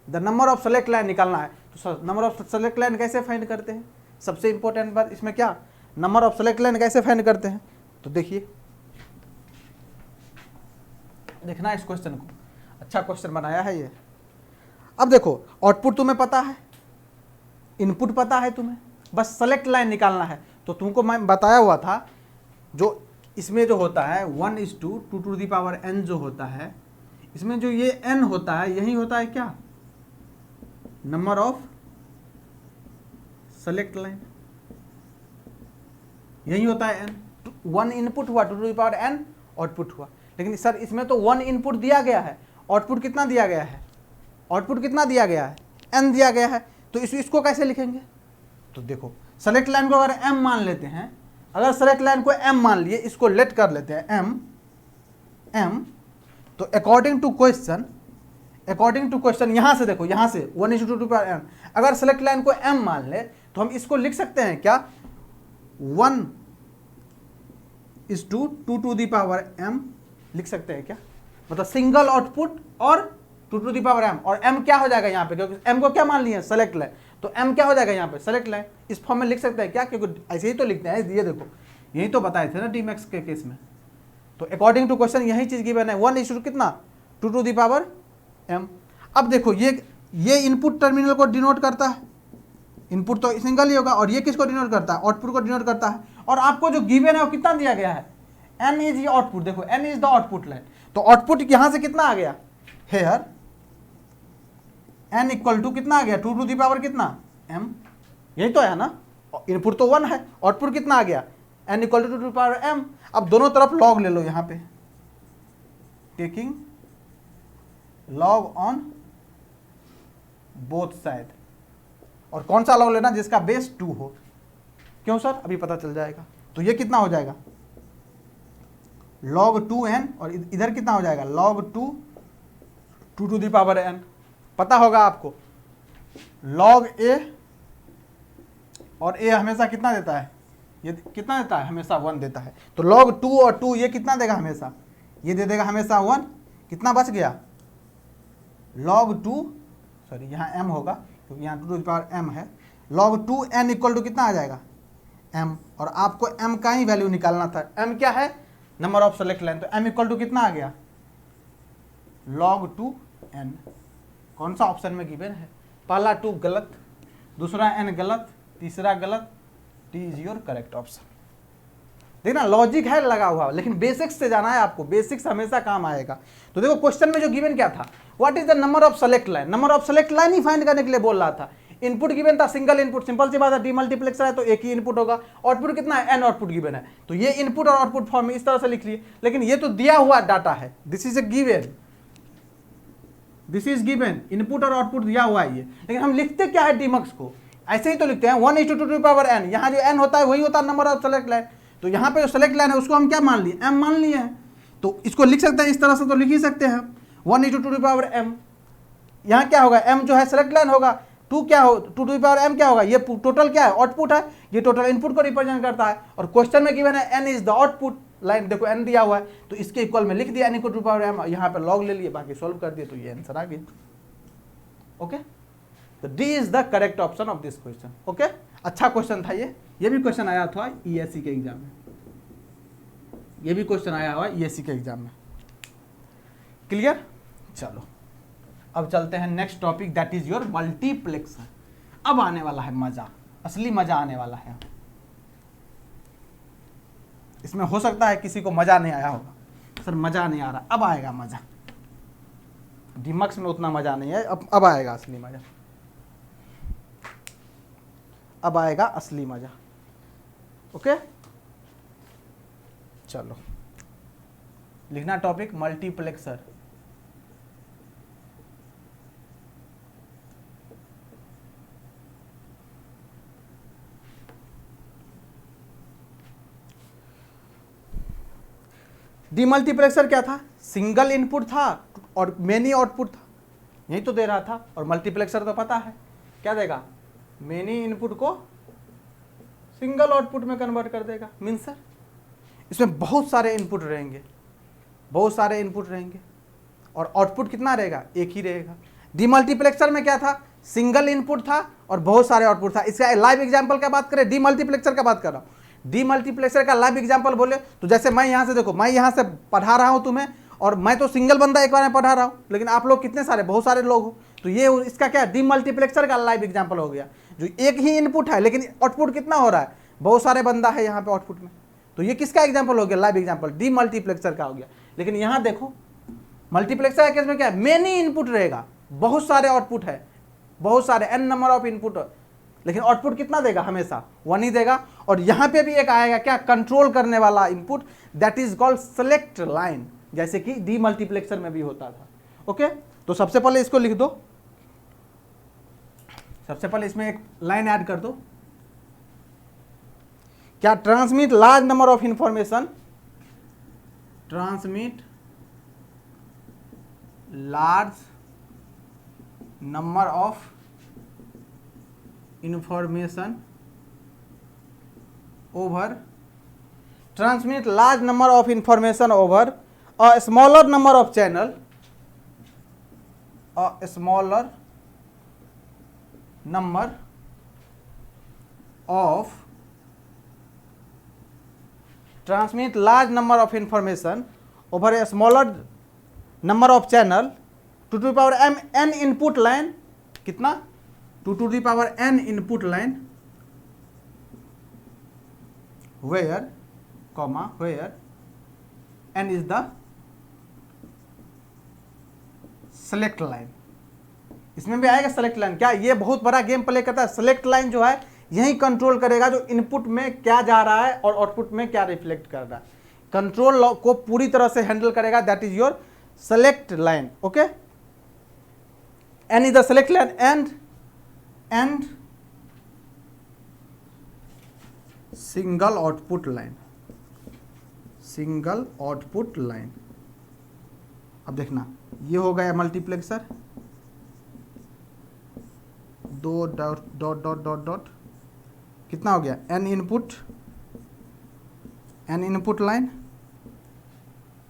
the number of select line निकालना है। तो नंबर ऑफ सेलेक्ट लाइन कैसे फाइंड करते हैं, सबसे इंपॉर्टेंट बात इसमें क्या, नंबर ऑफ सेलेक्ट लाइन कैसे फाइंड करते हैं। तो देखिए, देखना इस क्वेश्चन को, अच्छा क्वेश्चन बनाया है ये। अब देखो, आउटपुट तुम्हें पता है, इनपुट पता है तुम्हें, बस सेलेक्ट लाइन निकालना है। तो तुमको मैं बताया हुआ था, जो इसमें जो होता है 1:2 जो होता है, इसमें जो ये n होता है, यही होता है क्या, नंबर ऑफ सेलेक्ट लाइन, यही होता है n। 1 इनपुट हुआ, 2n आउटपुट हुआ। लेकिन सर इसमें तो 1 इनपुट दिया गया है, आउटपुट कितना दिया गया है, आउटपुट कितना दिया गया है, n दिया गया है। तो इसको कैसे लिखेंगे। तो देखो, सेलेक्ट लाइन को अगर m मान लेते हैं, अगर सेलेक्ट लाइन को m मान लिए, इसको लेट कर लेते हैं m, तो अकॉर्डिंग टू क्वेश्चन यहां से देखो, यहां से 1:2n, अगर सेलेक्ट लाइन को m मान ले तो हम इसको लिख सकते हैं क्या, 1:2m लिख सकते हैं क्या, मतलब सिंगल आउटपुट और 2m, और m क्या हो जाएगा यहाँ पे, क्योंकि m को क्या मान लिए, सेलेक्ट लाइन, तो m क्या हो जाएगा यहाँ पे, सेलेक्ट लाइन। इस फॉर्म में लिख सकते हैं क्या, क्योंकि ऐसे ही तो लिखते हैं, ये देखो यही तो बताए थे ना डीमैक्स के केस में। तो अकॉर्डिंग टू क्वेश्चन यही चीज गिवन है, 1:2 कितना, 2m। अब देखो, ये इनपुट टर्मिनल को डिनोट करता है, इनपुट तो सिंगल ही होगा, और ये किसको डिनोट करता है, आउटपुट को डिनोट करता है। और आपको जो गिवन है वो कितना दिया गया है, n इज ये आउटपुट, देखो n is the output line. तो आउटपुट यहां से कितना आ गया, हेयर n इक्वल टू कितना आ गया, 2 कितना m, यही तो है ना, इनपुट तो 1 है, आउटपुट कितना आ गया, n इक्वल टू 2m। अब दोनों तरफ लॉग ले लो, यहां पे taking log on both side, और कौन सा लॉग लेना, जिसका बेस 2 हो। क्यों सर, अभी पता चल जाएगा। तो ये कितना हो जाएगा, log 2n, और इधर कितना हो जाएगा, log 2n। पता होगा आपको, log a, और a हमेशा कितना देता है, ये कितना देता है, हमेशा 1 देता है। तो log 2 और 2 ये कितना देगा, हमेशा ये दे देगा हमेशा 1। कितना बच गया, log 2, सॉरी यहाँ m होगा क्योंकि यहाँ 2m है, log 2n इक्वल टू कितना आ जाएगा, m, और आपको m का ही वैल्यू निकालना था। m क्या है, नंबर ऑफ सेलेक्ट लाइन, तो m इक्वल टू कितना आ गया, log 2n। कौन सा ऑप्शन में गिवन है, पहला 2 गलत, दूसरा n गलत, तीसरा गलत, T is your correct option. देखना लॉजिक है लगा हुआ, लेकिन बेसिक्स से जाना है आपको, बेसिक्स हमेशा काम आएगा। तो देखो क्वेश्चन में जो गिवन क्या था, what is the number of select line, number of select line he find करने के लिए बोल रहा था। इनपुट गिवन था सिंगल इनपुट, सिंपल सी बात है, डीमल्टीप्लेक्सर है तो एक ही इनपुट होगा। आउटपुट कितना है, n आउटपुट गिवन है, तो ये इनपुट और आउटपुट फॉर्म में इस तरह से लिख लिए। लेकिन ये तो दिया हुआ डाटा है, this is a given, this is given, input और आउटपुट दिया हुआ है ये। लेकिन हम लिखते क्या है डीमक्स को, ऐसे ही तो लिखते हैं 1:2n। यहाँ जो n होता है वही होता है नंबर ऑफ सेलेक्ट लाइन। तो यहाँ पे जो सेलेक्ट लाइन है उसको हम क्या मान लिए, m मान लिए हैं। तो इसको लिख सकते हैं इस तरह से, तो लिख ही सकते हैं 1:2m। यहाँ क्या होगा, m जो है सेलेक्ट लाइन होगा, 2 क्या हो, 2m क्या होगा, ये टोटल क्या है, आउटपुट है, ये टोटल इनपुट को रिप्रेजेंट करता है। और क्वेश्चन में गिवन है n is the output line, देखो n दिया हुआ है तो इसके इक्वल में लिख दिया n equal to power m, यहाँ पे लॉग ले लिए, बाकी सॉल्व कर दिए, तो ये आंसर आ गया। ओके, तो D is the correct option of this question. Okay, अच्छा क्वेश्चन था ये भी क्वेश्चन आया था ईएससी के एग्जाम में, ये भी क्वेश्चन आया हुआ ईएससी के एग्जाम में। क्लियर, चलो अब चलते हैं next topic, that is your multiplexer. अब आने वाला है मजा, असली मजा आने वाला है। इसमें हो सकता है किसी को मजा नहीं आया होगा, सर मजा नहीं आ रहा, अब आएगा मजा। डिमक्स में उतना मजा नहीं है, अब आएगा असली मजा, अब आएगा असली मजा। ओके, चलो लिखना टॉपिक मल्टीप्लेक्सर। डीमल्टीप्लेक्सर क्या था, सिंगल इनपुट था और मेनी आउटपुट था, यही तो दे रहा था। और मल्टीप्लेक्सर तो पता है क्या देगा, मेनी इनपुट को सिंगल आउटपुट में कन्वर्ट कर देगा। मीन सर इसमें बहुत सारे इनपुट रहेंगे, बहुत सारे इनपुट रहेंगे और आउटपुट कितना रहेगा, एक ही रहेगा। डीमल्टीप्लेक्सर में क्या था, सिंगल इनपुट था और बहुत सारे आउटपुट था। इसका लाइव एग्जांपल का बात करें, डीमल्टीप्लेक्सर का बात कर रहा हूँ। डीमल्टीप्लेक्सर का लाइव एग्जांपल बोले तो जैसे मैं यहाँ से देखो, मैं यहाँ से पढ़ा रहा हूँ तुम्हें, और मैं तो सिंगल बंदा एक बार में पढ़ा रहा हूँ, लेकिन आप लोग कितने सारे, बहुत सारे लोग हो, तो ये इसका क्या डीमल्टीप्लेक्सर का लाइव एग्जांपल हो गया, जो एक ही इनपुट है लेकिन आउटपुट कितना हो रहा है, बहुत सारे बंदा है यहाँ पे आउटपुट में। तो ये किसका एग्जाम्पल हो गया, लाइव एग्जाम्पल, डीमल्टीप्लेक्सर का हो गया। लेकिन यहाँ देखो मल्टीप्लेक्सर के केस में क्या है, मेनी इनपुट रहेगा, बहुत सारे आउटपुट है, बहुत सारे n नंबर ऑफ इनपुट, लेकिन आउटपुट कितना देगा, हमेशा 1 ही देगा। और यहाँ पे भी एक आएगा क्या, कंट्रोल करने वाला input, that is called select line, जैसे कि डीमल्टीप्लेक्सर में भी होता था। ओके, तो सबसे पहले इसको लिख दो, सबसे पहले इसमें एक लाइन ऐड कर दो, क्या, transmit large number of information, transmit large number of information over, transmit large number of information over a smaller number of channel, a smaller number of, transmit large number of information over a smaller number of channel to the power n input line, कितना, to the power n input line, where comma where n is the select line। इसमें भी आएगा select line, क्या ये बहुत बड़ा game play करता है। सेलेक्ट लाइन जो है यही कंट्रोल करेगा जो इनपुट में क्या जा रहा है और आउटपुट में क्या रिफ्लेक्ट कर रहा है, कंट्रोल को पूरी तरह से हैंडल करेगा, that is your select line. Okay, N is the select line and single output line, single output line. अब देखना, ये हो गया मल्टीप्लेक्सर, दो dot dot dot dot dot, कितना हो गया, n input line.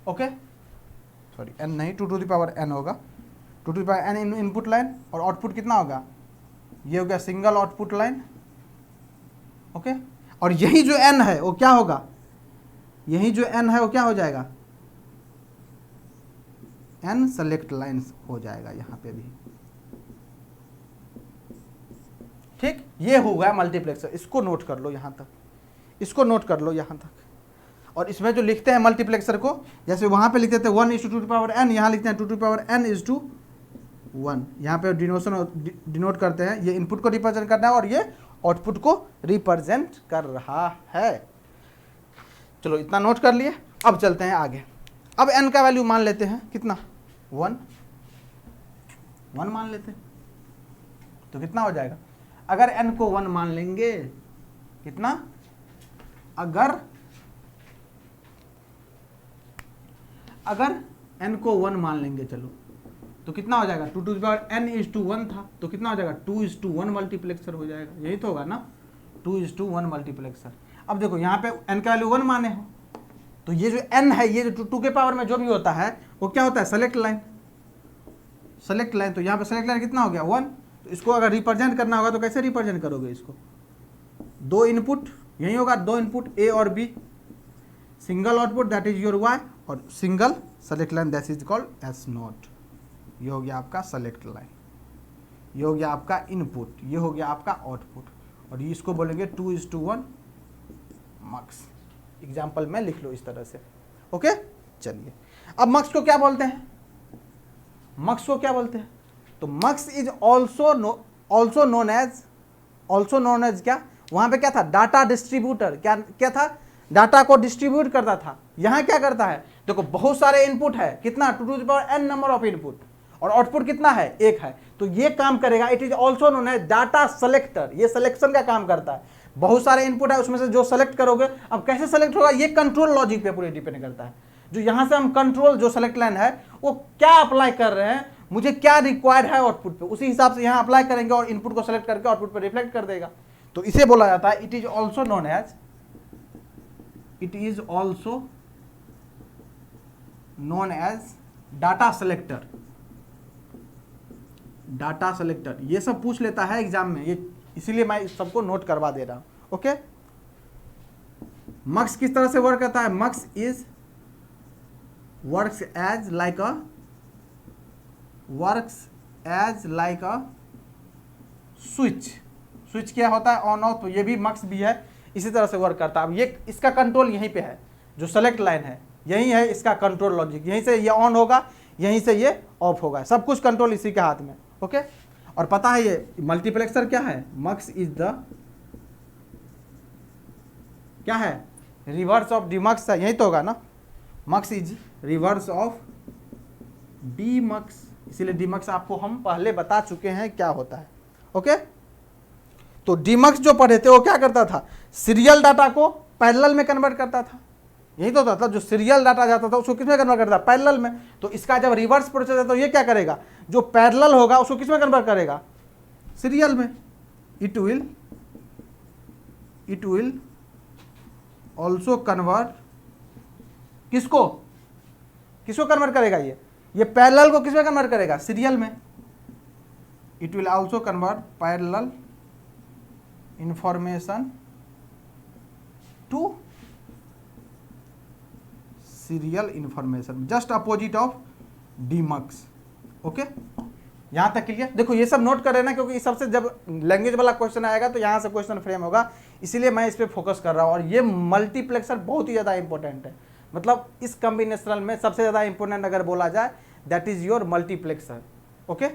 Okay, sorry n नहीं, 2 to the power n होगा, 2 to the power n input line, और आउटपुट कितना होगा, ये हो गया सिंगल आउटपुट लाइन। ओके, और यही जो n है वो क्या होगा, यही जो n है वो क्या हो जाएगा, n सेलेक्ट लाइन्स हो जाएगा यहाँ पे भी। ठीक, ये होगा मल्टीप्लेक्सर, इसको नोट कर लो यहाँ तक, इसको नोट कर लो यहाँ तक। और इसमें जो लिखते हैं मल्टीप्लेक्सर को, जैसे वहाँ पे लिखते थे 1 is to 2 to the power n, यहाँ लिखते हैं 2 to the power n is to 1। यहाँ पे डिनोट करते हैं, ये इनपुट को रिप्रेजेंट करना है और ये आउटपुट को रिप्रेजेंट कर रहा है। चलो इतना नोट कर लिए, अब चलते हैं आगे। अब n का वैल्यू मान लेते हैं, कितना, 1 मान लेते हैं, तो कितना हो जाएगा, अगर n को 1 मान लेंगे, कितना, अगर n को 1 मान लेंगे, चलो तो कितना हो जाएगा, 2 to the power n is to 1 था, तो कितना हो जाएगा, 2 is to 1 मल्टीप्लेक्सर हो जाएगा, यही तो होगा ना, 2 is to 1 मल्टीप्लेक्सर। अब देखो यहाँ पे n का वैल्यू 1 माने हो, तो ये जो n है, ये जो 2 के पावर में जो भी होता है वो क्या होता है, सेलेक्ट लाइन, सेलेक्ट लाइन। तो यहाँ पे सेलेक्ट लाइन कितना हो गया, 1। तो इसको अगर रिप्रेजेंट करना होगा तो कैसे रिप्रेजेंट करोगे इसको, 2 इनपुट, यही होगा 2 इनपुट A और B, single output that is your Y, और single select line that is called S note. ये हो गया आपका सेलेक्ट लाइन, ये हो गया आपका इनपुट, ये हो गया आपका आउटपुट, और ये इसको बोलेंगे 2 is to 1 मक्स। एग्जाम्पल में लिख लो इस तरह से। ओके, चलिए अब मक्स को क्या बोलते हैं, मक्स को क्या बोलते हैं, तो मक्स इज ऑल्सो नोन एज क्या, वहां पे क्या था, डाटा डिस्ट्रीब्यूटर, क्या था, डाटा को डिस्ट्रीब्यूट करता था। यहां क्या करता है, देखो बहुत सारे इनपुट है, कितना, 2 to the power n number of input, और आउटपुट कितना है, 1 है, तो ये काम करेगा, it is also known as data selector, ये सिलेक्शन का काम करता है। बहुत सारे इनपुट है, उसमें से जो सेलेक्ट करोगे, अब कैसे सेलेक्ट होगा, ये कंट्रोल लॉजिक पे पूरे डिपेंड करता है। जो यहां से हम कंट्रोल, जो सेलेक्ट लाइन है वो क्या अप्लाई कर रहे हैं, मुझे क्या रिक्वायर्ड है आउटपुट पे, उसी हिसाब से यहां अप्लाई करेंगे और इनपुट को सेलेक्ट करके आउटपुट पे रिफ्लेक्ट कर देगा। तो इसे बोला जाता है, it is also known as, it is also known as data selector, data selector, ये सब पूछ लेता है एग्जाम में, ये इसीलिए मैं इस सबको नोट करवा दे रहा हूँ। ओके, मक्स किस तरह से वर्क करता है? Mux is works as like a switch. Switch क्या होता है? On off. तो ये भी मक्स भी है, इसी तरह से वर्क करता है। अब ये इसका कंट्रोल यहीं पे है, जो सेलेक्ट लाइन है यही है इसका कंट्रोल लॉजिक, यहीं से ये ऑन होगा, यहीं से ये ऑफ होगा, सब कुछ कंट्रोल इसी के हाथ में। ओके, और पता है ये मल्टीप्लेक्सर क्या है? मक्स इज द क्या है? रिवर्स ऑफ डीमक्स है, यही तो होगा ना। मक्स इज रिवर्स ऑफ डीमक्स, इसीलिए डीमक्स आपको हम पहले बता चुके हैं क्या होता है। ओके, तो डीमक्स जो पढ़े थे वो क्या करता था? सीरियल डाटा को पैरेलल में कन्वर्ट करता था, यही तो होता था। जो सीरियल डाटा जाता था उसको किसमें कन्वर्ट करता था? पैरेलल में। तो इसका जब रिवर्स प्रोसेस है तो ये क्या करेगा? जो पैरेलल होगा उसको किसमें कन्वर्ट करेगा? सीरियल में। इट विल ऑल्सो कन्वर्ट, किसको कन्वर्ट करेगा? ये पैरेलल को किसमें कन्वर्ट करेगा? सीरियल में। It will also convert parallel information to serial information, just opposite of demux. Okay, यहां तक क्लियर? देखो ये सब नोट कर रहे ना, क्योंकि इस सबसे जब लैंग्वेज वाला क्वेश्चन आएगा तो यहां से क्वेश्चन फ्रेम होगा, इसीलिए मैं इस पे फोकस कर रहा हूं। और ये मल्टीप्लेक्सर बहुत ही ज्यादा इंपॉर्टेंट है, मतलब इस कॉम्बिनेशनल में सबसे ज्यादा इंपॉर्टेंट अगर बोला जाए that is your multiplexer. Okay,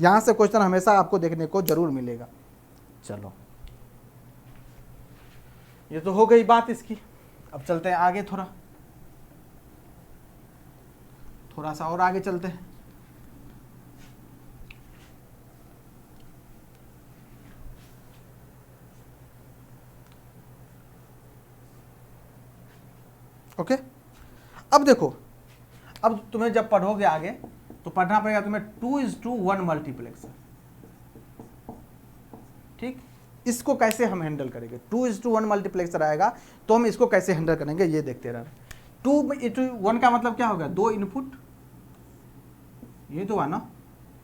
यहां से क्वेश्चन हमेशा आपको देखने को जरूर मिलेगा। चलो, ये तो हो गई बात इसकी। अब चलते हैं आगे, थोड़ा सा और आगे चलते हैं। ओके, अब देखो, अब तुम्हें जब पढ़ोगे आगे तो पढ़ना पड़ेगा तुम्हें 2:1 मल्टीप्लेक्सर। ठीक, इसको कैसे हम हैंडल करेंगे? 2:1 मल्टीप्लेक्सर आएगा तो हम इसको कैसे हैंडल करेंगे ये देखते रहे। 2:1 का मतलब क्या होगा? 2 इनपुट, ये तो है ना,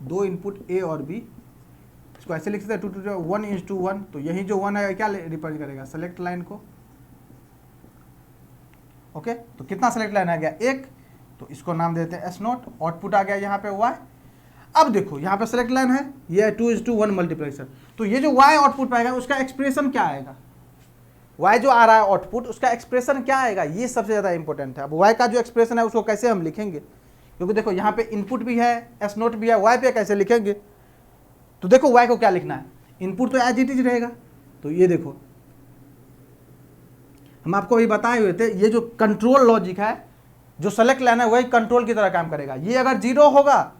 2 इनपुट ए और बी। इसको ऐसे लिख सकते हैं 1:1। तो यही जो 1 है क्या रिप्रेजेंट करेगा? सेलेक्ट लाइन को। ओके, तो कितना सेलेक्ट लाइन आ गया? 1। तो इसको नाम देते हैं S0। आउटपुट आ गया यहाँ पे Y। अब देखो यहाँ पे सेलेक्ट लाइन है, ये है 2:1 मल्टीप्लेक्सर। तो ये जो Y आउटपुट पाएगा उसका एक्सप्रेशन क्या आएगा? Y जो आ रहा है आउटपुट, उसका एक्सप्रेशन क्या आएगा? ये सबसे ज़्यादा इंपॉर्टेंट है। अब Y का जो एक्सप्रेशन है उसको कैसे हम लिखेंगे? क्योंकि देखो यहाँ पे इनपुट भी है, S0 भी है, Y पे कैसे लिखेंगे? तो देखो Y को क्या लिखना है? इनपुट तो एज इट इज रहेगा। तो ये देखो हम आपको अभी बताए हुए थे, ये जो कंट्रोल लॉजिक है, जो सेलेक्ट लाइन है वही कंट्रोल की तरह काम करेगा। ये अगर 0 होगा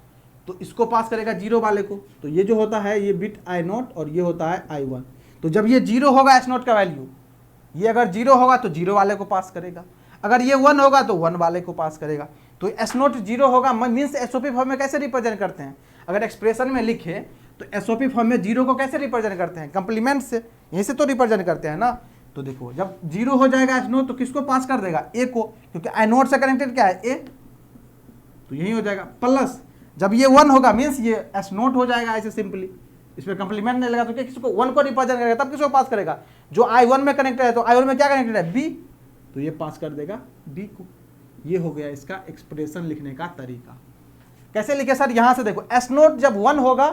तो इसको पास करेगा 0 वाले को। तो ये जो होता है ये बिट I0 और ये होता है I1। तो जब ये 0 होगा S0 का वैल्यू, ये अगर 0 होगा तो 0 वाले को पास करेगा, अगर ये 1 होगा तो 1 वाले को पास करेगा। तो S0 0 होगा, मीन्स SOP फॉर्म में कैसे रिप्रेजेंट करते हैं? अगर एक्सप्रेशन में लिखे तो SOP फॉर्म में 0 को कैसे रिप्रेजेंट करते हैं? कंप्लीमेंट से, यहीं से तो रिप्रेजेंट करते हैं ना। तो देखो जब 0 हो जाएगा S0 तो किसको पास कर देगा? A को, क्योंकि I0 से कनेक्टेड क्या है? A। तो यही हो जाएगा। प्लस जब ये 1 होगा मीन्स ये S0 हो जाएगा ऐसे सिंपली, इसमें कंप्लीमेंट नहीं लगा तो क्या किसको 1 को रिप्रेजेंट करेगा, तब किसको पास करेगा? जो I1 में कनेक्टेड है। तो I1 में क्या कनेक्टेड है? B। तो ये पास कर देगा B को। ये हो गया इसका एक्सप्रेशन लिखने का तरीका। कैसे लिखे सर? यहां से देखो S0 जब 1 होगा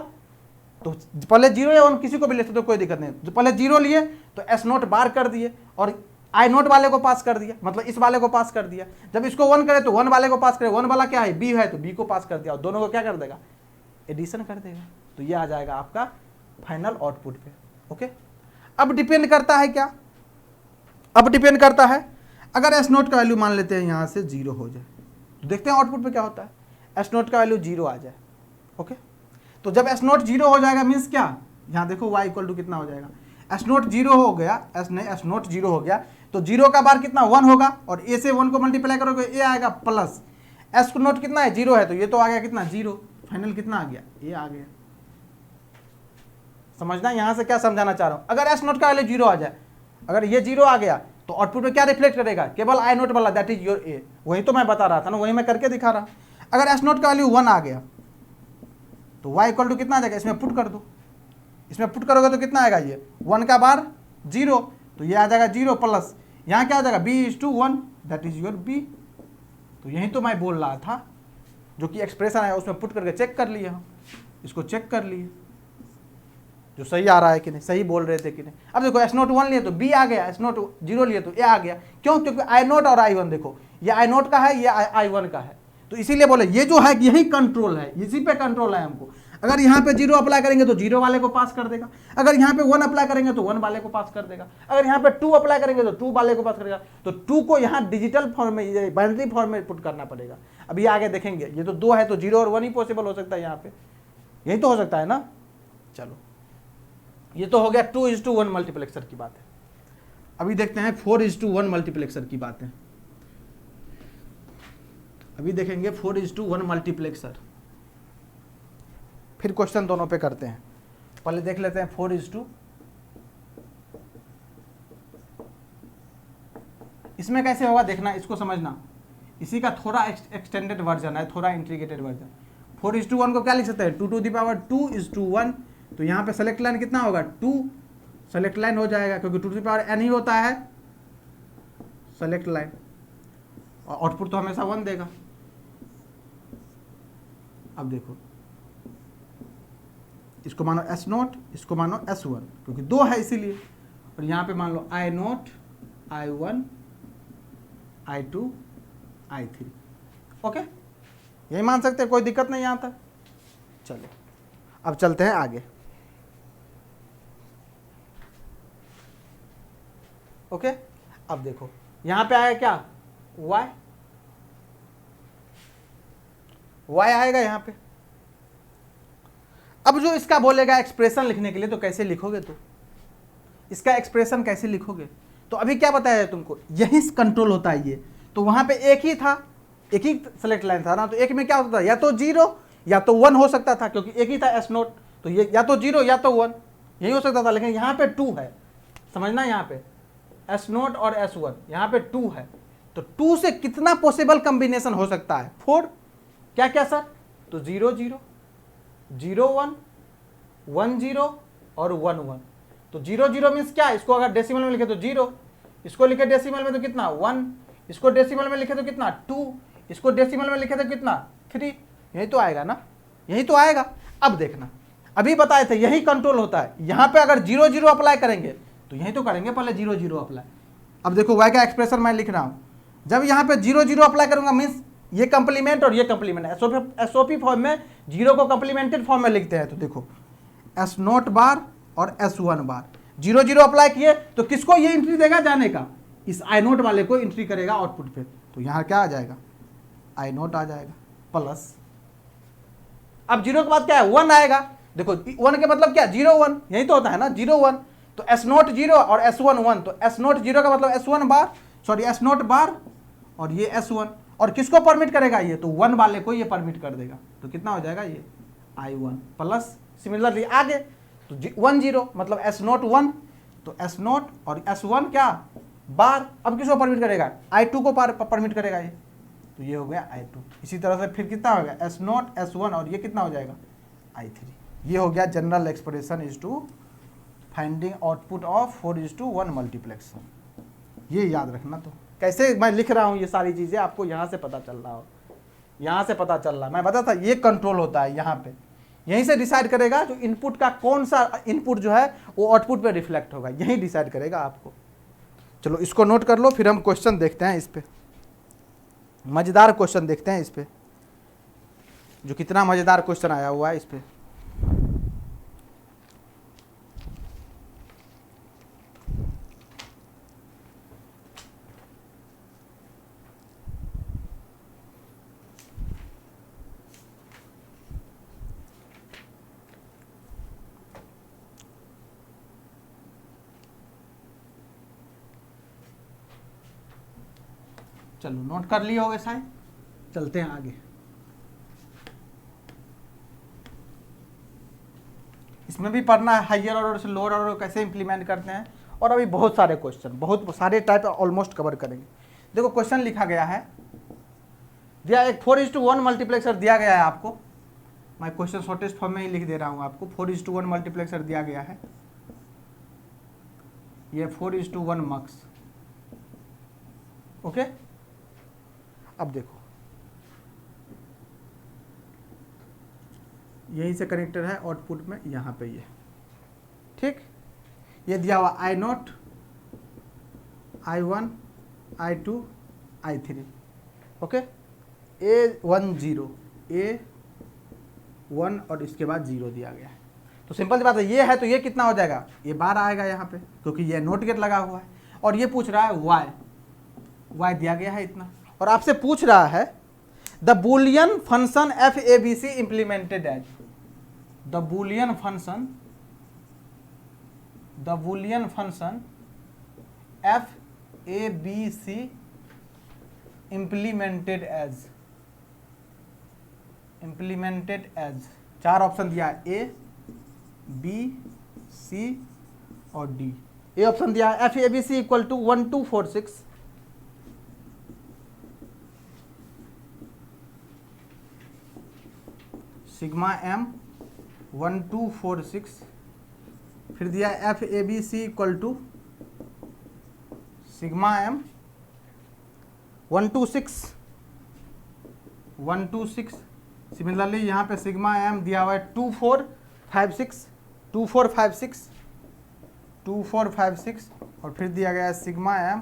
तो पहले 0 या 1 किसी को भी लेते तो कोई दिक्कत नहीं। जो पहले 0 लिए तो S0 बार कर दिए और I0 वाले को पास कर दिया, मतलब इस वाले को पास कर दिया। जब इसको 1 करे तो 1 वाले को पास करे, 1 वाला क्या है? B है, तो B को पास कर दिया और दोनों को क्या कर देगा? एडिशन कर देगा। तो ये आ जाएगा आपका फाइनल आउटपुट पे। ओके, अब डिपेंड करता है क्या? अब डिपेंड करता है अगर S0 का वैल्यू मान लेते हैं यहाँ से 0 हो जाए तो देखते हैं आउटपुट पे क्या होता है। S0 का वैल्यू 0 आ जाए। ओके, तो जब S0 0 हो जाएगा मीन्स क्या? यहाँ देखो Y इक्वल टू कितना हो जाएगा? S0 0 हो गया, S0 0 हो गया तो 0 का बार कितना? 1 होगा और A से 1 को मल्टीप्लाई करोगे A आएगा प्लस S0 कितना है? 0 है, तो ये तो आ गया कितना? 0। फाइनल कितना आ गया? A आ गया। समझना यहाँ से क्या समझाना चाह रहा हूँ? अगर S0 का वैल्यू 0 आ जाए, अगर ये 0 आ गया तो आउटपुट में क्या रिफ्लेक्ट करेगा? केवल I0 वाला, दैट इज योर A। वही तो मैं बता रहा था ना, वही मैं करके दिखा रहा। अगर S0 का वैल्यू 1 आ गया तो y इक्वल टू कितना आ जाएगा, इसमें पुट कर दो, इसमें पुट करोगे तो कितना आएगा, ये 1 का बार 0, तो ये आ जाएगा 0 प्लस यहाँ क्या आ जाएगा b/1, that is your b। तो यही तो मैं बोल रहा था, जो कि एक्सप्रेशन आया उसमें पुट करके चेक कर लिए हम, इसको चेक कर लिए जो सही आ रहा है कि नहीं, सही बोल रहे थे कि नहीं। अब देखो S0 1 लिए तो B आ गया, S0 0 लिए तो A आ गया। क्यों? क्योंकि I0 और I1 देखो, ये I0 का है, ये I1 का है, तो इसीलिए बोले ये जो है यही कंट्रोल है, इसी पे कंट्रोल है हमको। अगर यहाँ पे 0 अप्लाई करेंगे तो 0 वाले को पास कर देगा, अगर यहाँ पे 1 अप्लाई करेंगे तो 1 वाले को पास कर देगा, अगर यहाँ पे 2 अप्लाई करेंगे तो 2 वाले को पास करेगा। तो 2 को यहाँ डिजिटल फॉर्म में, बाइनरी फॉर्म में पुट करना पड़ेगा। अभी आगे देखेंगे, ये तो 2 है तो 0 और 1 ही पॉसिबल हो सकता है, यहाँ पे यही तो हो सकता है ना। चलो ये तो हो गया 2:1 मल्टीप्लेक्सर की बात है। अभी देखते हैं 4:1 मल्टीप्लेक्सर की बात है। अभी देखेंगे 4:1 मल्टीप्लेक्सर, फिर क्वेश्चन दोनों पे करते हैं। पहले देख लेते हैं 4:2। इसमें कैसे होगा देखना, इसको समझना, इसी का थोड़ा एक्सटेंडेड वर्जन है, थोड़ा इंटीग्रेटेड वर्जन। 4:1 को क्या लिख सकते हैं, 2⁻2:1। तो यहाँ पे सेलेक्ट लाइन कितना होगा, 2 सेलेक्ट लाइन हो जाएगा, क्योंकि 2n ही होता है सेलेक्ट लाइन, और आउटपुट तो हमेशा 1 देगा। अब देखो इसको मानो S0, इसको मानो S1, क्योंकि 2 है इसीलिए, और यहाँ पे मान लो I0, I1, I2, I3। Okay, यही मान सकते हैं, कोई दिक्कत नहीं यहाँ तक। चलो अब चलते हैं आगे। ओके, अब देखो यहाँ पे आया क्या, y आएगा यहाँ पे। अब जो इसका बोलेगा एक्सप्रेशन लिखने के लिए, तो कैसे लिखोगे, तो इसका एक्सप्रेशन कैसे लिखोगे। तो अभी क्या बताया है तुमको, यही कंट्रोल होता है ये। तो वहां पे एक ही था, एक ही सेलेक्ट लाइन था ना, तो एक में क्या होता था, या तो 0 या तो 1 हो सकता था, क्योंकि एक ही था S0, तो ये या तो 0 या तो 1 यही हो सकता था। लेकिन यहाँ पे 2 है, समझना, यहाँ पे S0 और S1, यहाँ पे 2 है, तो 2 से कितना पॉसिबल कॉम्बिनेशन हो सकता है, 4। क्या क्या सर, तो 0 0 0 1 1 0 और 1 1। तो 0 0 मीन्स क्या, इसको अगर डेसिमल में लिखे तो 0, इसको लिखे डेसिमल में तो कितना 1, इसको डेसिमल में लिखे तो कितना 2, इसको डेसिमल में लिखे तो कितना 3। यही तो आएगा ना, यही तो आएगा। अब देखना, अभी बताए थे यही कंट्रोल होता है। यहाँ पे अगर 0 0 अप्लाई करेंगे तो यही तो करेंगे, पहले 0 0 अप्लाई। अब देखो y का एक्सप्रेशन मैं लिख रहा हूँ, जब यहाँ पे 0 0 अप्लाई करूंगा मीन्स ये कंप्लीमेंट और ये कंप्लीमेंट है। एसओपी फॉर्म में 0 को कंप्लीमेंटेड फॉर्म में लिखते हैं। तो देखो S0 बार और S1 बार, 0 0 अप्लाई किए तो किसको ये एंट्री देगा जाने का, इस I0 वाले को एंट्री करेगा आउटपुट पे। तो यहाँ क्या आ जाएगा, I0 आ जाएगा प्लस, अब 0 के बाद क्या है 1 आएगा। देखो 1 के मतलब क्या, 0 1, यही तो होता है ना 0 1। तो S0 0 और S1 1, तो S0 0 का मतलब S1 बार, सॉरी S0 बार और ये S1, और किसको परमिट करेगा ये, तो 1 वाले को ये परमिट कर देगा। तो कितना हो जाएगा ये I1 प्लस, सिमिलरली आगे तो 1 0 मतलब S0 1, तो S0 और S1 क्या बार, अब किसको परमिट करेगा, I2 को परमिट करेगा ये, तो ये हो गया I2। इसी तरह से फिर कितना हो गया S0 S1 और ये कितना हो जाएगा I3। ये हो गया general expression is to finding output of 4:1 multiplexer. ये याद रखना। तो कैसे मैं लिख रहा हूँ ये सारी चीज़ें आपको यहाँ से पता चल रहा हो, यहाँ से पता चल रहा, मैं बता था ये कंट्रोल होता है यहाँ पे, यहीं से डिसाइड करेगा जो इनपुट का कौन सा इनपुट जो है वो आउटपुट पे रिफ्लेक्ट होगा, यही डिसाइड करेगा आपको। चलो इसको नोट कर लो, फिर हम क्वेश्चन देखते हैं इस पे, मज़ेदार क्वेश्चन देखते हैं इस पे, जो कितना मज़ेदार क्वेश्चन आया हुआ है इस पे। चलो नोट कर लिए होगे शायद, चलते हैं आगे। इसमें भी पढ़ना है हाइयर ऑर्डर से लोअर ऑर्डर कैसे इंप्लीमेंट करते हैं, और अभी बहुत सारे क्वेश्चन, बहुत सारे टाइप ऑलमोस्ट कवर करेंगे। देखो क्वेश्चन लिखा गया है, दिया एक 4:1 मल्टीप्लेक्सर दिया गया है आपको, मैं क्वेश्चन शॉर्टेस्ट फॉर्म में ही लिख दे रहा हूँ आपको। 4:1 मल्टीप्लेक्सर दिया गया है, ये 4:1 मक्स। ओके, अब देखो यहीं से कनेक्टर है आउटपुट में, यहाँ पे ये, ठीक। ये दिया हुआ I0, I1, I2, I3। Okay, A10, A1 और इसके बाद 0 दिया गया है। तो सिंपल सी बात है, ये है तो ये कितना हो जाएगा, ये बार आएगा यहाँ पे, क्योंकि ये नोट गेट लगा हुआ है। और ये पूछ रहा है y दिया गया है इतना, और आपसे पूछ रहा है the Boolean function FABC implemented as, the Boolean function FABC implemented as, चार ऑप्शन दिया है, A, B, C और D। ए ऑप्शन दिया है FABC equal to 1246 sigma M 1246, फिर दिया FABC equal to sigma M 126। Similarly यहाँ पे सिग्मा M दिया हुआ है 2456 और फिर दिया गया है सिग्मा M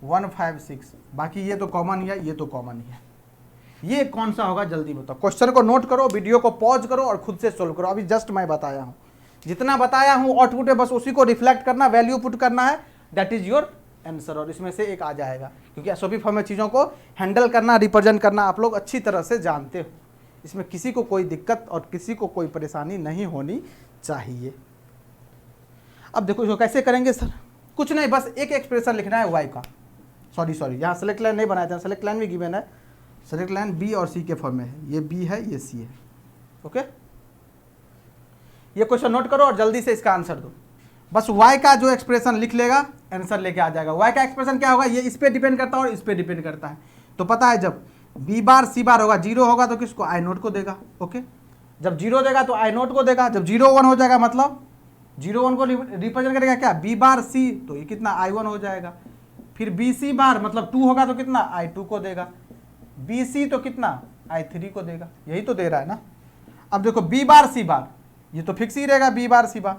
156। बाकी ये तो कॉमन ही है, ये तो कॉमन ही है। ये कौन सा होगा जल्दी बताओ। क्वेश्चन को नोट करो, वीडियो को पॉज करो और खुद से सोल्व करो। अभी जस्ट मैं बताया हूँ, जितना बताया हूँ आउटपुट है बस उसी को रिफ्लेक्ट करना, वैल्यू पुट करना है, दैट इज योर आंसर। और इसमें से एक आ जाएगा, क्योंकि एसओपी फॉर्म में चीज़ों को हैंडल करना, रिप्रेजेंट करना आप लोग अच्छी तरह से जानते हो। इसमें किसी को कोई दिक्कत और किसी को कोई परेशानी नहीं होनी चाहिए। अब देखो इसको कैसे करेंगे सर, कुछ नहीं, बस एक एक्सप्रेशन लिखना है वाई का। सॉरी यहाँ सेलेक्ट लाइन नहीं बनाया था, सेलेक्ट लाइन भी गिवन है। सेलेक्ट लाइन बी और सी के फॉर्म में है, ये बी है ये सी है। ओके, ये क्वेश्चन नोट करो और जल्दी से इसका आंसर दो। बस y का जो एक्सप्रेशन लिख लेगा आंसर लेके आ जाएगा। y का एक्सप्रेशन क्या होगा, ये इस पे डिपेंड करता है और इस पे डिपेंड करता है। तो पता है जब b बार c बार होगा, 0 होगा तो किसको, I0 को देगा। ओके, जब 0 देगा तो I0 को देगा। जब 0 1 हो जाएगा मतलब 0 1 को रिप्रेजेंट करेगा क्या, b बार c, तो ये कितना I1 हो जाएगा। फिर bc बार मतलब 2 होगा तो कितना I2 को देगा। bc तो कितना I3 को देगा, यही तो दे रहा है ना। अब देखो b बार c बार, ये तो फिक्स ही रहेगा b बार c बार,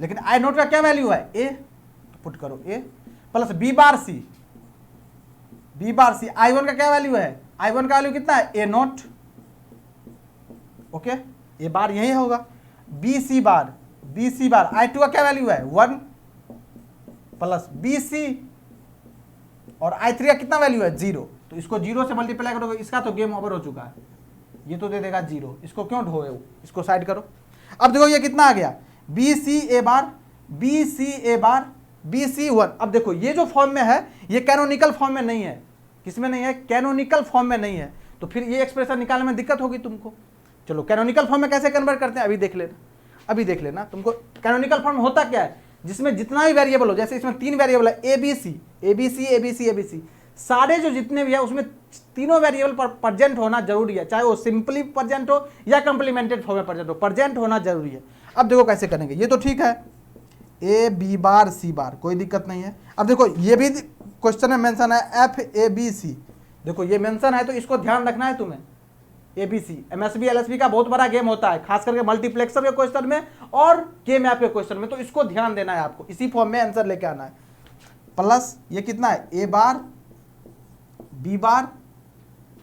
लेकिन I0 का क्या वैल्यू है a, तो पुट करो a plus b bar c, I1 का क्या वैल्यू है, I1 का वैल्यू कितना है a0। ओके, a बार यही होगा। bc बार I2 का क्या वैल्यू है 1 प्लस bc और I3 का कितना वैल्यू है 0। तो इसको 0 से मल्टीप्लाई करोगे, इसका तो गेम ओवर हो चुका है, ये तो दे देगा 0। इसको क्यों ढोए हो, इसको साइड करो। अब देखो ये कितना आ गया, BC बार BC1। अब देखो ये जो फॉर्म में है ये कैनोनिकल फॉर्म में नहीं है। किसमें नहीं है, कैनोनिकल फॉर्म में नहीं है। तो फिर ये एक्सप्रेशन निकालने में दिक्कत होगी तुमको। चलो कैनोनिकल फॉर्म में कैसे कन्वर्ट करते हैं अभी देख लेना। तुमको कैनोनिकल फॉर्म होता क्या है, जिसमें जितना भी वेरिएबल हो, जैसे इसमें 3 वेरिएबल है ABC, सारे जो जितने भी है उसमें तीनों वेरिएबल पर प्रेजेंट होना जरूरी है, चाहे वो सिंपली प्रेजेंट हो या कंप्लीमेंटेड फॉर्म में प्रेजेंट हो, प्रेजेंट होना जरूरी है। अब देखो कैसे करेंगे, ये तो ठीक है A B बार C बार, कोई दिक्कत नहीं है। अब देखो ये भी क्वेश्चन में मेंशन है FABC, देखो ये मेंशन है तो इसको ध्यान रखना है तुम्हें। ABC MSB LSB का बहुत बड़ा गेम होता है, खास करके मल्टीप्लेक्सर के क्वेश्चन में और के मैप के क्वेश्चन में, तो इसको ध्यान देना है आपको, इसी फॉर्म में आंसर लेके आना है। प्लस ये कितना है A bar B bar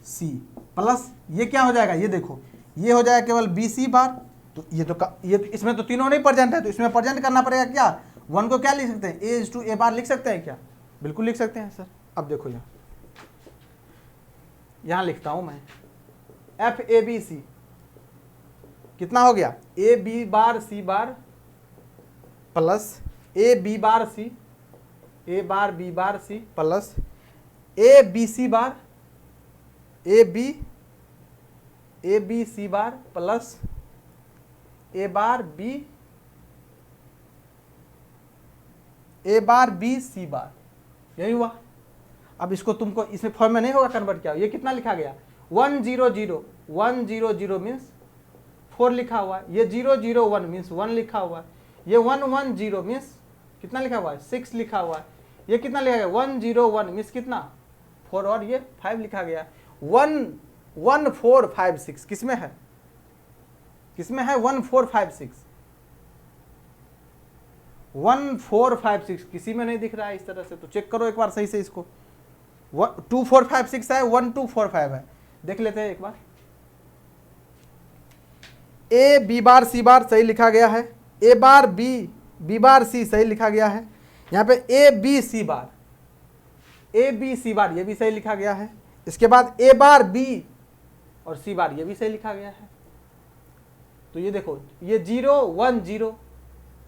C plus ये क्या हो जाएगा, ये देखो ये हो जाएगा केवल BC बार। तो ये इसमें तो तीनों नहीं प्रेजेंट है, तो इसमें प्रेजेंट करना पड़ेगा क्या, 1 को क्या लिख सकते हैं A बार लिख सकते हैं क्या, बिल्कुल लिख सकते हैं सर। अब देखो यहाँ लिखता हूं मैं FABC कितना हो गया, AB bar C bar plus AB bar C, A bar B bar C plus ABC bar ABC bar plus A bar B C बार, यही हुआ। अब इसको तुमको इसमें फॉर्म में नहीं होगा कन्वर्ट, क्या ये कितना लिखा गया 100 मीन्स 4 लिखा हुआ है, ये 001 मीन्स 1 लिखा हुआ है, ये 110 मीन्स कितना लिखा हुआ है 6 लिखा हुआ है, ये कितना लिखा गया 101 मीन्स कितना 4 और ये 5 लिखा गया। 11456 किसमें है, किसमें है 1456, 1456 किसी में नहीं दिख रहा है इस तरह से, तो चेक करो एक बार सही से इसको। 2456 है, 1245 है, देख लेते हैं एक बार। ए बी बार सी बार सही लिखा गया है, ए बार बी बी बार सी सही लिखा गया है, यहाँ पे ए बी सी बार ये भी सही लिखा गया है। इसके बाद ए बार बी और सी बार ये भी सही लिखा गया है। तो ये देखो ये 010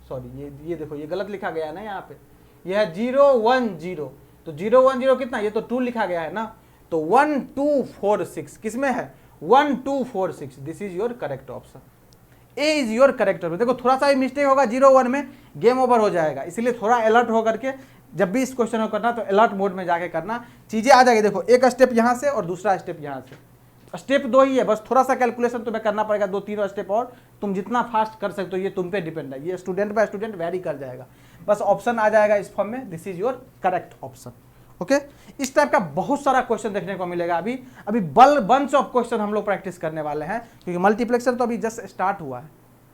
सॉरी ये देखो ये गलत लिखा गया है ना, यहाँ पे ये है 010, तो 010 कितना, ये तो 2 लिखा गया है ना, तो 1246 किसमें है 1246, this is your correct option, A is your correct option. देखो थोड़ा सा भी मिस्टेक होगा 01 में गेम ओवर हो जाएगा, इसलिए थोड़ा अलर्ट होकर के जब भी इस क्वेश्चन को करना तो अलर्ट मोड में जाके करना, चीजें आ जाएगी। देखो एक स्टेप यहाँ से और दूसरा स्टेप यहाँ से, स्टेप 2 ही है, बस थोड़ा सा कैलकुलेशन तुम्हें करना पड़ेगा, 2-3 स्टेप और तुम जितना फास्ट कर सकते हो ये तुम पे डिपेंड है, ये स्टूडेंट बाय स्टूडेंट वेरी कर जाएगा। बस ऑप्शन आ जाएगा इस फॉर्म में, this is your correct option. Okay, इस टाइप का बहुत सारा क्वेश्चन देखने को मिलेगा। अभी बंच ऑफ क्वेश्चन हम लोग प्रैक्टिस करने वाले हैं, क्योंकि मल्टीप्लेक्सर तो अभी जस्ट स्टार्ट हुआ है,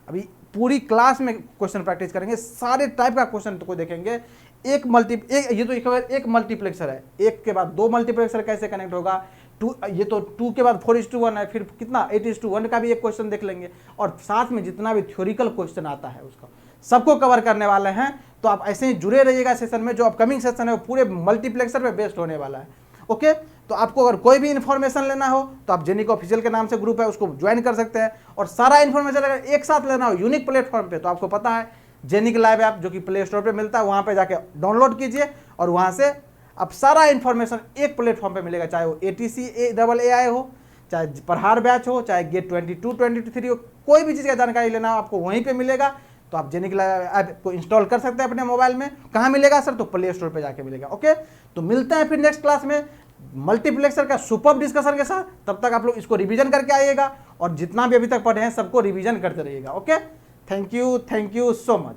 अभी पूरी क्लास में क्वेश्चन प्रैक्टिस करेंगे, सारे टाइप का क्वेश्चन को देखेंगे। ये तो एक मल्टीप्लेक्सर है, एक के बाद 2 मल्टीप्लेक्सर कैसे कनेक्ट होगा, 2 ये तो 2 के बाद 4:1 है, फिर कितना 8:1 का भी एक क्वेश्चन देख लेंगे, और साथ में जितना भी थ्योरिकल क्वेश्चन आता है उसका सबको कवर करने वाले हैं। तो आप ऐसे ही जुड़े रहिएगा सेशन में, जो अपकमिंग सेशन है वो पूरे मल्टीप्लेक्सर पे बेस्ड होने वाला है। ओके, तो आपको अगर कोई भी इन्फॉर्मेशन लेना हो तो आप जेनिक ऑफिशियल के नाम से ग्रुप है, उसको ज्वाइन कर सकते हैं, और सारा इन्फॉर्मेशन अगर एक साथ लेना हो यूनिक प्लेटफॉर्म पे, तो आपको पता है जेनिक लाइव ऐप जो कि प्ले स्टोर पे मिलता है, वहाँ पे जाके डाउनलोड कीजिए और वहाँ से अब सारा इन्फॉर्मेशन एक प्लेटफॉर्म पे मिलेगा, चाहे वो ATC AAI हो, चाहे प्रहार बैच हो, चाहे गेट 22-23 हो, कोई भी चीज़ का जानकारी लेना हो आपको वहीं पे मिलेगा। तो आप जेनिक लाइव ऐप को इंस्टॉल कर सकते हैं अपने मोबाइल में। कहाँ मिलेगा सर, तो प्ले स्टोर पे जाके मिलेगा। ओके, तो मिलते हैं फिर नेक्स्ट क्लास में मल्टीप्लेक्सर का सुपर डिस्कशन के साथ। तब तक आप लोग इसको रिवीजन करके आइएगा, और जितना भी अभी तक पढ़े हैं सबको रिवीजन करते रहिएगा। Okay, thank you so much.